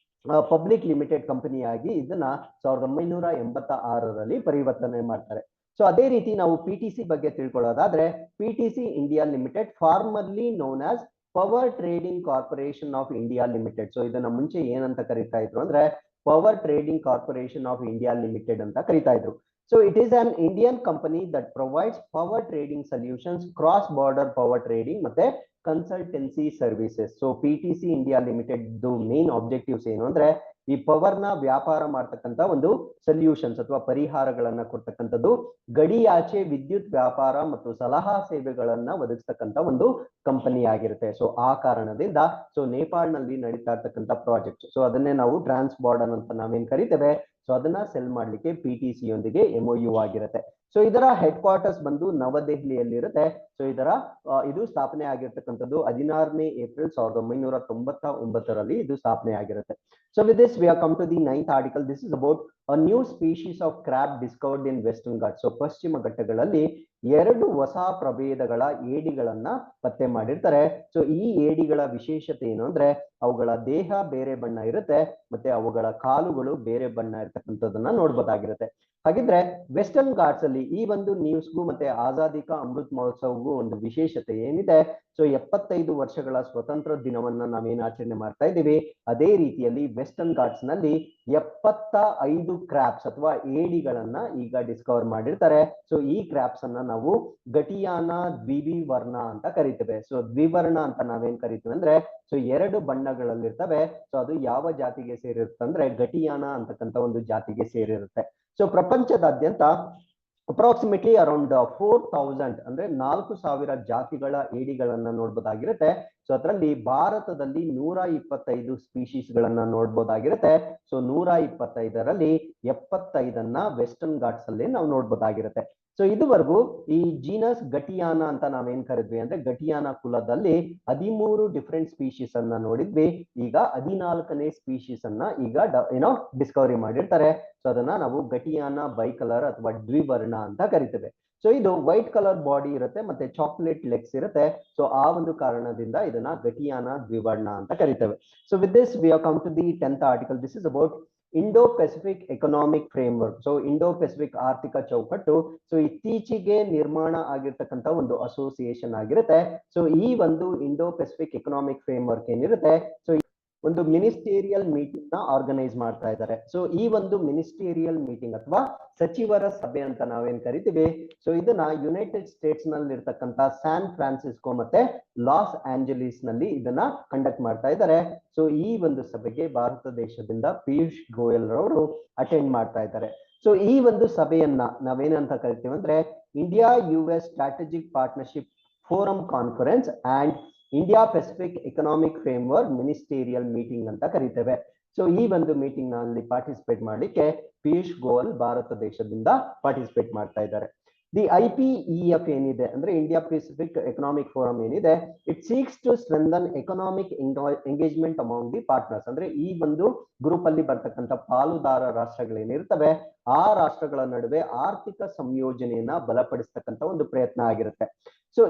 ಪಬ್ಲಿಕ್ ಲಿಮಿಟೆಡ್ ಕಂಪನಿಯಾಗಿ ಇದನ್ನ 1986ರಲ್ಲಿ ಪರಿವರ್ತನೆ ಮಾಡ್ತಾರೆ. ಸೊ ಅದೇ ರೀತಿ ನಾವು PTC ಬಗ್ಗೆ ತಿಳ್ಕೊಳ್ಳೋದಾದ್ರೆ PTC India limited formerly known as power trading corporation of India limited. So ಇದನ್ನ ಮುಂಚೆ ಏನಂತ ಕರೀತಾ ಇದ್ರು ಅಂದ್ರೆ power trading corporation of India limited ಅಂತ ಕರೀತಾ ಇದ್ರು. So it is an Indian company that provides power trading solutions, cross border power trading ಮತ್ತೆ consultancy services. So PTC India limited main objectives ಏನು ಅಂದ್ರೆ ಈ ಪವರ್ ನ ವ್ಯಾಪಾರ ಮಾಡ್ತಕ್ಕಂಥ ಒಂದು ಸೊಲ್ಯೂಷನ್ಸ್ ಅಥವಾ ಪರಿಹಾರಗಳನ್ನ ಕೊಡ್ತಕ್ಕಂಥದ್ದು, ಗಡಿಯಾಚೆ ವಿದ್ಯುತ್ ವ್ಯಾಪಾರ ಮತ್ತು ಸಲಹಾ ಸೇವೆಗಳನ್ನ ಒದಗಿಸ್ತಕ್ಕಂಥ ಒಂದು ಕಂಪನಿ ಆಗಿರುತ್ತೆ. ಸೊ ಆ ಕಾರಣದಿಂದ ಸೊ ನೇಪಾಳನಲ್ಲಿ ನಡೀತಾ ಇರ್ತಕ್ಕಂಥ ಪ್ರಾಜೆಕ್ಟ್ ಸೊ ಅದನ್ನೇ ನಾವು ಟ್ರಾನ್ಸ್ ಬಾರ್ಡರ್ ಅಂತ ನಾವೇನ್ ಕರಿತೇವೆ ಸೊ ಅದನ್ನ ಸೆಲ್ ಮಾಡ್ಲಿಕ್ಕೆ PTC ಯೊಂದಿಗೆ MOU ಆಗಿರುತ್ತೆ. ಸೊ ಇದರ ಹೆಡ್ ಕ್ವಾರ್ಟರ್ಸ್ ಬಂದು ನವದೆಹಲಿಯಲ್ಲಿ ಇರುತ್ತೆ. ಸೊ ಇದರ ಇದು ಸ್ಥಾಪನೆ ಆಗಿರ್ತಕ್ಕಂಥದ್ದು 16ನೇ ಏಪ್ರಿಲ್ 1999ರಲ್ಲಿ ಇದು ಸ್ಥಾಪನೆ ಆಗಿರುತ್ತೆ. So with this we have come to the 9th article. This is about a new species of crab discovered in Western Ghats. So ಪಶ್ಚಿಮ ಘಟ್ಟಗಳಲ್ಲಿ 2 ಹೊಸ ಪ್ರಭೇದಗಳ ಏಡಿಗಳನ್ನ ಪತ್ತೆ ಮಾಡಿರ್ತಾರೆ. ಸೊ ಈ ಏಡಿಗಳ ವಿಶೇಷತೆ ಏನು ಅಂದ್ರೆ ಅವುಗಳ ದೇಹ ಬೇರೆ ಬಣ್ಣ ಇರುತ್ತೆ ಮತ್ತೆ ಅವುಗಳ ಕಾಲುಗಳು ಬೇರೆ ಬಣ್ಣ ಇರ್ತಕ್ಕಂಥದ್ದನ್ನ ನೋಡ್ಬೋದಾಗಿರುತ್ತೆ. ಹಾಗಿದ್ರೆ ವೆಸ್ಟರ್ನ್ ಘಾಟ್ಸ್ ಅಲ್ಲಿ ಈ ಒಂದು ನ್ಯೂಸ್ಗೂ ಮತ್ತೆ ಆಜಾದಿ ಕಾ ಅಮೃತ್ ಮಹೋತ್ಸವಗೂ ಒಂದು ವಿಶೇಷತೆ ಏನಿದೆ. ಸೊ 75 ವರ್ಷಗಳ ಸ್ವತಂತ್ರ ದಿನವನ್ನ ನಾವೇನ್ ಆಚರಣೆ ಮಾಡ್ತಾ ಇದ್ದೀವಿ ಅದೇ ರೀತಿಯಲ್ಲಿ ವೆಸ್ಟರ್ನ್ ಘಾಟ್ಸ್ ನಲ್ಲಿ 75 ಕ್ರಾಬ್ಸ್ ಅಥವಾ ಏಡಿಗಳನ್ನ ಈಗ ಡಿಸ್ಕವರ್ ಮಾಡಿರ್ತಾರೆ. ಸೊ ಈ ಕ್ರಾಬ್ಸ್ ಅನ್ನ ನಾವು ಗಟಿಯಾನ ದ್ವಿವರ್ಣ ಅಂತ ಕರಿತೇವೆ. ಸೊ ದ್ವಿವರ್ಣ ಅಂತ ನಾವೇನ್ ಕರಿತೀವಿ ಅಂದ್ರೆ ಸೊ 2 ಬಣ್ಣಗಳಲ್ಲಿರ್ತವೆ. ಸೊ ಅದು ಯಾವ ಜಾತಿಗೆ ಸೇರಿರುತ್ತೆ ಅಂದ್ರೆ ಗಟಿಯಾನ ಅಂತಕ್ಕಂಥ ಒಂದು ಜಾತಿಗೆ ಸೇರಿರುತ್ತೆ. ಸೊ ಪ್ರಪಂಚದಾದ್ಯಂತ ಅಪ್ರಾಕ್ಸಿಮೇಟ್ಲಿ ಅರೌಂಡ್ 4000 ಅಂದ್ರೆ 4000 ಜಾತಿಗಳ ಏಡಿಗಳನ್ನ ನೋಡ್ಬೋದಾಗಿರುತ್ತೆ. ಸೊ ಅದರಲ್ಲಿ ಭಾರತದಲ್ಲಿ 125 ಸ್ಪೀಶೀಸ್ ಗಳನ್ನ ನೋಡ್ಬೋದಾಗಿರುತ್ತೆ. ಸೊ 125ರಲ್ಲಿ 75 ವೆಸ್ಟರ್ನ್ ಘಾಟ್ಸ್ ಅಲ್ಲಿ ನಾವು ನೋಡ್ಬೋದಾಗಿರುತ್ತೆ. ಸೊ ಇದುವರೆಗೂ ಈ ಜೀನಸ್ ಗಟಿಯಾನ ಅಂತ ನಾವೇನ್ ಕರಿದ್ವಿ ಅಂದ್ರೆ ಗಟಿಯಾನ ಕುಲದಲ್ಲಿ 13 ಡಿಫ್ರೆಂಟ್ ಸ್ಪೀಶೀಸ್ ಅನ್ನ ನೋಡಿದ್ವಿ. ಈಗ 14ನೇ ಸ್ಪೀಶೀಸ್ ಅನ್ನ ಈಗ ಡಿಸ್ಕವರಿ ಮಾಡಿರ್ತಾರೆ. ಸೊ ಅದನ್ನ ನಾವು ಗಟಿಯಾನ ಬೈಕಲರ್ ಅಥವಾ ದ್ವಿವರ್ಣ ಅಂತ ಕರಿತೇವೆ. ಸೊ ಇದು ವೈಟ್ ಕಲರ್ ಬಾಡಿ ಇರುತ್ತೆ ಮತ್ತೆ ಚಾಕ್ಲೇಟ್ ಲೆಗ್ಸ್ ಇರುತ್ತೆ. ಸೊ ಆ ಒಂದು ಕಾರಣದಿಂದ ಇದನ್ನ ಗಟಿಯಾನ ದ್ವಿವರ್ಣ ಅಂತ ಕರಿತೇವೆ. So with this we have come to the 10th article. This is about Indo Pacific economic framework. So Indo Pacific ಆರ್ಥಿಕ ಚೌಕಟ್ಟು ಸೊ ಇತ್ತೀಚೆಗೆ ನಿರ್ಮಾಣ ಆಗಿರ್ತಕ್ಕಂಥ ಒಂದು ಅಸೋಸಿಯೇಷನ್ ಆಗಿರುತ್ತೆ. ಸೊ ಈ ಒಂದು ಇಂಡೋ ಪೆಸಿಫಿಕ್ ಎಕನಾಮಿಕ್ ಫ್ರೇಮ್ವರ್ಕ್ ಏನಿರುತ್ತೆ ಸೊ ಒಂದು ಮಿನಿಸ್ಟೀರಿಯಲ್ ಮೀಟಿಂಗ್ ನ ಆರ್ಗನೈಸ್ ಮಾಡ್ತಾ ಇದ್ದಾರೆ. ಸೊ ಈ ಒಂದು ಮಿನಿಸ್ಟೀರಿಯಲ್ ಮೀಟಿಂಗ್ ಅಥವಾ ಸಚಿವರ ಸಭೆ ಅಂತ ನಾವೇನ್ ಕರಿತೀವಿ. ಸೊ ಇದನ್ನ ಯುನೈಟೆಡ್ ಸ್ಟೇಟ್ಸ್ ನಲ್ಲಿ ಇರ್ತಕ್ಕಂಥ ಸ್ಯಾನ್ ಫ್ರಾನ್ಸಿಸ್ಕೋ ಮತ್ತೆ ಲಾಸ್ ಆಂಜಲೀಸ್ ನಲ್ಲಿ ಇದನ್ನ ಕಂಡಕ್ಟ್ ಮಾಡ್ತಾ ಇದ್ದಾರೆ. ಸೊ ಈ ಒಂದು ಸಭೆಗೆ ಭಾರತ ದೇಶದಿಂದ ಪಿಯೂಷ್ ಗೋಯಲ್ ರವರು ಅಟೆಂಡ್ ಮಾಡ್ತಾ ಇದ್ದಾರೆ. ಸೊ ಈ ಒಂದು ಸಭೆಯನ್ನ ನಾವೇನಂತ ಕರಿತೀವಿ ಅಂದ್ರೆ India US strategic partnership forum conference and India Pacific economic framework ministerial meeting ಅಂತ ಕರಿತೇವೆ. ಸೊ ಈ ಒಂದು ಮೀಟಿಂಗ್ ನಲ್ಲಿ ಪಾರ್ಟಿಸಿಪೇಟ್ ಮಾಡ್ಲಿಕ್ಕೆ ಪಿಯೂಷ್ ಗೋಯಲ್ ಭಾರತ ದೇಶದಿಂದ ಪಾರ್ಟಿಸಿಪೇಟ್ ಮಾಡ್ತಾ ಇದ್ದಾರೆ. ದಿ IPEF ಏನಿದೆ ಅಂದ್ರೆ ಇಂಡಿಯಾ ಪೆಸಿಫಿಕ್ ಎಕನಾಮಿಕ್ ಫೋರಂ ಏನಿದೆ, it seeks to strengthen economic engagement among the partners. ಅಂದ್ರೆ ಈ ಒಂದು ಗ್ರೂಪ್ ಅಲ್ಲಿ ಬರ್ತಕ್ಕಂಥ ಪಾಲುದಾರ ರಾಷ್ಟ್ರಗಳೇನಿರ್ತವೆ ಆ ರಾಷ್ಟ್ರಗಳ ನಡುವೆ ಆರ್ಥಿಕ ಸಂಯೋಜನೆಯನ್ನ ಬಲಪಡಿಸ್ತಕ್ಕಂಥ ಒಂದು ಪ್ರಯತ್ನ ಆಗಿರುತ್ತೆ. ಸೊ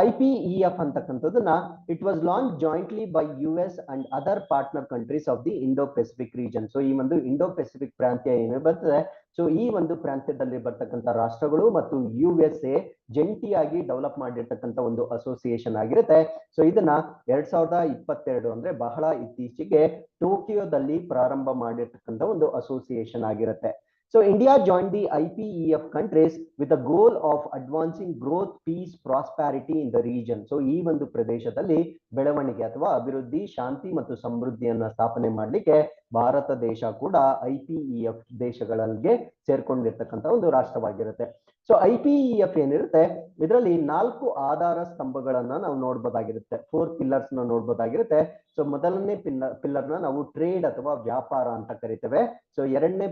IPEF ಅಂತಕ್ಕಂಥದ್ದನ್ನ it was launch jointly by US and other partner countries of the Indo Pacific region. So ಈ ಒಂದು ಇಂಡೋ ಪೆಸಿಫಿಕ್ ಪ್ರಾಂತ್ಯ ಏನು ಬರ್ತದೆ ಸೊ ಈ ಒಂದು ಪ್ರಾಂತ್ಯದಲ್ಲಿ ಬರ್ತಕ್ಕಂಥ ರಾಷ್ಟ್ರಗಳು ಮತ್ತು USA ಜಂಟಿಯಾಗಿ ಡೆವಲಪ್ ಮಾಡಿರ್ತಕ್ಕಂಥ ಒಂದು ಅಸೋಸಿಯೇಷನ್ ಆಗಿರುತ್ತೆ. ಸೊ ಇದನ್ನ 2022 ಅಂದ್ರೆ ಬಹಳ ಇತ್ತೀಚೆಗೆ ಟೋಕಿಯೋದಲ್ಲಿ ಪ್ರಾರಂಭ ಮಾಡಿರ್ತಕ್ಕಂಥ ಒಂದು ಅಸೋಸಿಯೇಷನ್ ಆಗಿರುತ್ತೆ. So India joined the IPEF countries with the goal of advancing growth, peace, prosperity in the region. So ಈ ಒಂದು ಪ್ರದೇಶದಲ್ಲಿ ಬೆಳವಣಿಗೆ ಅಥವಾ ಅಭಿವೃದ್ಧಿ, ಶಾಂತಿ ಮತ್ತು ಸಮೃದ್ಧಿಯನ್ನ ಸ್ಥಾಪನೆ ಮಾಡಲಿಕ್ಕೆ ಭಾರತ ದೇಶ ಕೂಡ IPEF ದೇಶಗಳಿಗೆ ಸೇರ್ಕೊಂಡಿರ್ತಕ್ಕಂಥ ಒಂದು ರಾಷ್ಟ್ರವಾಗಿರುತ್ತೆ. ಸೊ IPEF ಏನಿರುತ್ತೆ ಇದರಲ್ಲಿ 4 ಆಧಾರ ಸ್ತಂಭಗಳನ್ನ ನಾವು ನೋಡ್ಬೋದಾಗಿರುತ್ತೆ. 4 ಪಿಲ್ಲರ್ಸ್ ನ ನೋಡ್ಬೋದಾಗಿರುತ್ತೆ. ಸೊ ಮೊದಲನೇ ಪಿಲ್ಲರ್ ನ ನಾವು ಟ್ರೇಡ್ ಅಥವಾ ವ್ಯಾಪಾರ ಅಂತ ಕರಿತೇವೆ. ಸೊ ಎರಡನೇ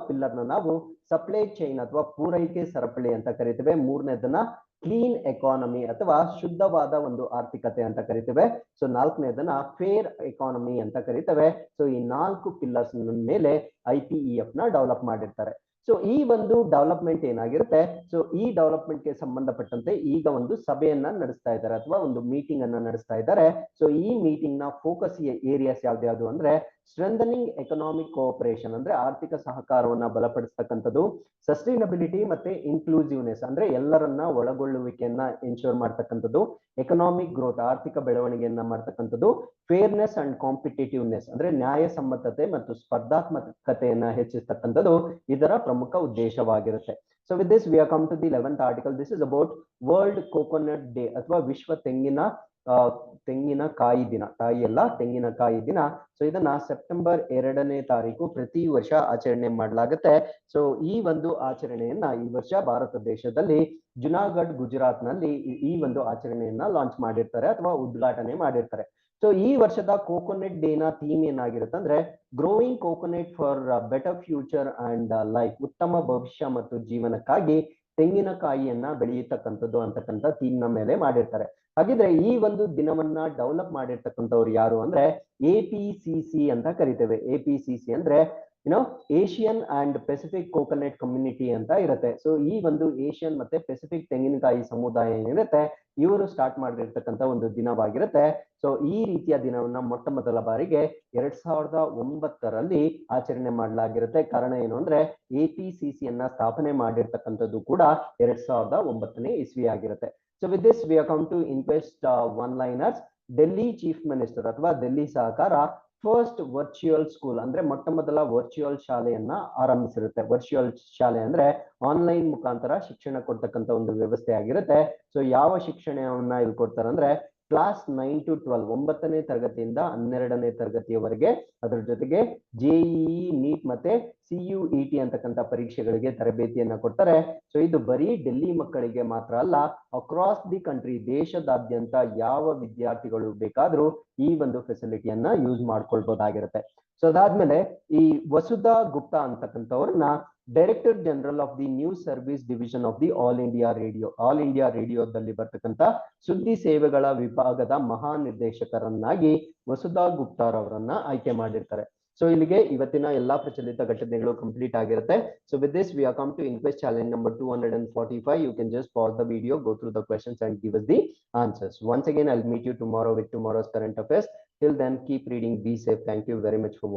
ಪಿಲ್ಲರ್ ನ ನಾವು ಸಪ್ಲೈ ಚೈನ್ ಅಥವಾ ಪೂರೈಕೆ ಸರಪಳಿ ಅಂತ ಕರಿತೇವೆ. ಮೂರನೇದನ್ನ ಕ್ಲೀನ್ ಎಕಾನಮಿ ಅಥವಾ ಶುದ್ಧವಾದ ಒಂದು ಆರ್ಥಿಕತೆ ಅಂತ ಕರಿತೇವೆ. ಸೊ ನಾಲ್ಕನೇದನ್ನ ಫೇರ್ ಎಕಾನಮಿ ಅಂತ ಕರಿತೇವೆ. ಸೊ ಈ 4 ಪಿಲ್ಲರ್ಸ್ ಮೇಲೆ IPEF ನ ಡೆವಲಪ್ ಮಾಡಿರ್ತಾರೆ. ಸೊ ಈ ಒಂದು ಡೆವಲಪ್ಮೆಂಟ್ ಏನಾಗಿರುತ್ತೆ ಸೊ ಈ ಡೆವಲಪ್ಮೆಂಟ್ ಗೆ ಸಂಬಂಧಪಟ್ಟಂತೆ ಈಗ ಒಂದು ಸಭೆಯನ್ನ ನಡೆಸ್ತಾ ಇದ್ದಾರೆ ಅಥವಾ ಒಂದು ಮೀಟಿಂಗ್ ಅನ್ನ ನಡೆಸ್ತಾ ಇದ್ದಾರೆ. ಸೊ ಈ ಮೀಟಿಂಗ್ ನ ಫೋಕಸ್ ಏರಿಯಾಸ್ ಯಾವ್ದು ಅಂದ್ರೆ ಸ್ಟ್ರೆಂಥನಿಂಗ್ ಎಕನಾಮಿಕ್ ಕೋಆಪರೇಷನ್ ಅಂದ್ರೆ ಆರ್ಥಿಕ ಸಹಕಾರವನ್ನ ಬಲಪಡಿಸ್ತಕ್ಕಂಥದ್ದು, ಸಸ್ಟೈನಬಿಲಿಟಿ ಮತ್ತೆ ಇನ್ಕ್ಲೂಸಿವ್ನೆಸ್ ಅಂದ್ರೆ ಎಲ್ಲರನ್ನ ಒಳಗೊಳ್ಳುವಿಕೆಯನ್ನ ಎನ್ಶೋರ್ ಮಾಡ್ತಕ್ಕಂಥದ್ದು, ಎಕನಾಮಿಕ್ ಗ್ರೋತ್ ಆರ್ಥಿಕ ಬೆಳವಣಿಗೆಯನ್ನ ಮಾಡ್ತಕ್ಕಂಥದ್ದು, ಫೇರ್ನೆಸ್ ಅಂಡ್ ಕಾಂಪಿಟೇಟಿವ್ನೆಸ್ ಅಂದ್ರೆ ನ್ಯಾಯಸಮ್ಮತತೆ ಮತ್ತು ಸ್ಪರ್ಧಾತ್ಮಕತೆಯನ್ನ ಹೆಚ್ಚಿಸ್ತಕ್ಕಂಥದ್ದು ಇದರ ಪ್ರಮುಖ ಉದ್ದೇಶವಾಗಿರುತ್ತೆ. So with this we have come to the 11th article. This is about world coconut day ಅಥವಾ ವಿಶ್ವ ತೆಂಗಿನಕಾಯಿ ದಿನ. ತಾಯಿ ಅಲ್ಲ, ತೆಂಗಿನಕಾಯಿ ದಿನ. ಸೊ ಇದನ್ನ ಸೆಪ್ಟೆಂಬರ್ 2ನೇ ತಾರೀಕು ಪ್ರತಿ ವರ್ಷ ಆಚರಣೆ ಮಾಡಲಾಗುತ್ತೆ. ಸೊ ಈ ಒಂದು ಆಚರಣೆಯನ್ನ ಈ ವರ್ಷ ಭಾರತ ದೇಶದಲ್ಲಿ ಜುನಾಗಢ್ ಗುಜರಾತ್ ನಲ್ಲಿ ಈ ಒಂದು ಆಚರಣೆಯನ್ನ ಲಾಂಚ್ ಮಾಡಿರ್ತಾರೆ ಅಥವಾ ಉದ್ಘಾಟನೆ ಮಾಡಿರ್ತಾರೆ. ಸೊ ಈ ವರ್ಷದ ಕೋಕೋನಟ್ ಡೇ ನ ಥೀಮ್ ಏನಾಗಿರುತ್ತೆ ಅಂದ್ರೆ growing coconut for better future and life, ಉತ್ತಮ ಭವಿಷ್ಯ ಮತ್ತು ಜೀವನಕ್ಕಾಗಿ ತೆಂಗಿನಕಾಯಿಯನ್ನ ಬೆಳೆಯತಕ್ಕಂಥದ್ದು ಅಂತಕ್ಕಂಥ ಥೀಮ್ ನ ಮೇಲೆ ಮಾಡಿರ್ತಾರೆ. ಹಾಗಿದ್ರೆ ಈ ಒಂದು ದಿನವನ್ನ ಡೆವಲಪ್ ಮಾಡಿರ್ತಕ್ಕಂಥವ್ರು ಯಾರು ಅಂದ್ರೆ APCC ಅಂತ ಕರಿತೇವೆ. APCC ಅಂದ್ರೆ Asian and Pacific coconut community ಅಂತ ಇರುತ್ತೆ. ಸೊ ಈ ಒಂದು ಏಷ್ಯನ್ ಮತ್ತೆ ಪೆಸಿಫಿಕ್ ತೆಂಗಿನಕಾಯಿ ಸಮುದಾಯ ಏನಿರುತ್ತೆ ಇವರು ಸ್ಟಾರ್ಟ್ ಮಾಡಿರ್ತಕ್ಕಂಥ ಒಂದು ದಿನವಾಗಿರುತ್ತೆ. ಸೊ ಈ ರೀತಿಯ ದಿನವನ್ನ ಮೊದಲ ಬಾರಿಗೆ 2009ರಲ್ಲಿ ಆಚರಣೆ ಮಾಡಲಾಗಿರುತ್ತೆ. ಕಾರಣ ಏನು ಅಂದ್ರೆ APCC ಯನ್ನ ಸ್ಥಾಪನೆ ಮಾಡಿರ್ತಕ್ಕಂಥದ್ದು ಕೂಡ 2009ನೇ ಇಸ್ವಿ ಆಗಿರುತ್ತೆ. So with this we have come to inquest one liners. Delhi chief minister ಅಥವಾ ಡೆಲ್ಲಿ ಸಹಕಾರ ಫಸ್ಟ್ ವರ್ಚುವಲ್ ಸ್ಕೂಲ್ ಅಂದ್ರೆ ಮೊದಲ ವರ್ಚುವಲ್ ಶಾಲೆಯನ್ನ ಆರಂಭಿಸಿರುತ್ತೆ. ವರ್ಚುವಲ್ ಶಾಲೆ ಅಂದ್ರೆ ಆನ್ಲೈನ್ ಮುಖಾಂತರ ಶಿಕ್ಷಣ ಕೊಡ್ತಕ್ಕಂಥ ಒಂದು ವ್ಯವಸ್ಥೆ ಆಗಿರುತ್ತೆ. ಸೊ ಯಾವ ಶಿಕ್ಷಣವನ್ನ ಇಲ್ಲಿ ಕೊಡ್ತಾರೆ ಅಂದ್ರೆ ಕ್ಲಾಸ್ 9 to 12 9ನೇ ತರಗತಿಯಿಂದ 12ನೇ ತರಗತಿಯವರೆಗೆ, ಅದರ ಜೊತೆಗೆ ಜೆಇಇ, ನೀಟ್ ಮತ್ತೆ ಸಿಯುಇಟಿ ಅಂತಕ್ಕಂಥ ಪರೀಕ್ಷೆಗಳಿಗೆ ತರಬೇತಿಯನ್ನ ಕೊಡ್ತಾರೆ. ಸೊ ಇದು ಬರೀ ಡೆಲ್ಲಿ ಮಕ್ಕಳಿಗೆ ಮಾತ್ರ ಅಲ್ಲ, ಅಕ್ರಾಸ್ ದಿ ಕಂಟ್ರಿ, ದೇಶದಾದ್ಯಂತ ಯಾವ ವಿದ್ಯಾರ್ಥಿಗಳು ಬೇಕಾದ್ರೂ ಈ ಒಂದು ಫೆಸಿಲಿಟಿಯನ್ನ ಯೂಸ್ ಮಾಡ್ಕೊಳ್ಬಹುದಾಗಿರುತ್ತೆ. ಸೊ ಅದಾದ್ಮೇಲೆ ಈ ವಸುಧಾ ಗುಪ್ತಾ ಅಂತಕ್ಕಂಥವ್ರನ್ನ director general of the news service division of the all India ರೇಡಿಯೋದಲ್ಲಿ ಬರ್ತಕ್ಕಂಥ ಸುದ್ದಿ ಸೇವೆಗಳ ವಿಭಾಗದ ಮಹಾನಿರ್ದೇಶಕರನ್ನಾಗಿ ವಸುಧಾ ಗುಪ್ತಾರವರನ್ನ ಆಯ್ಕೆ ಮಾಡಿರ್ತಾರೆ. ಸೊ ಇಲ್ಲಿಗೆ ಇವತ್ತಿನ ಎಲ್ಲಾ ಪ್ರಚಲಿತ ಘಟನೆಗಳು ಕಂಪ್ಲೀಟ್ ಆಗಿರುತ್ತೆ. So with this we are come to inquest challenge number 245. You can just pause the video, go through the questions and give us the answers. Once again, I'll meet you tomorrow with tomorrow's current affairs. Till then, keep reading, be safe. Thank you very much for watching.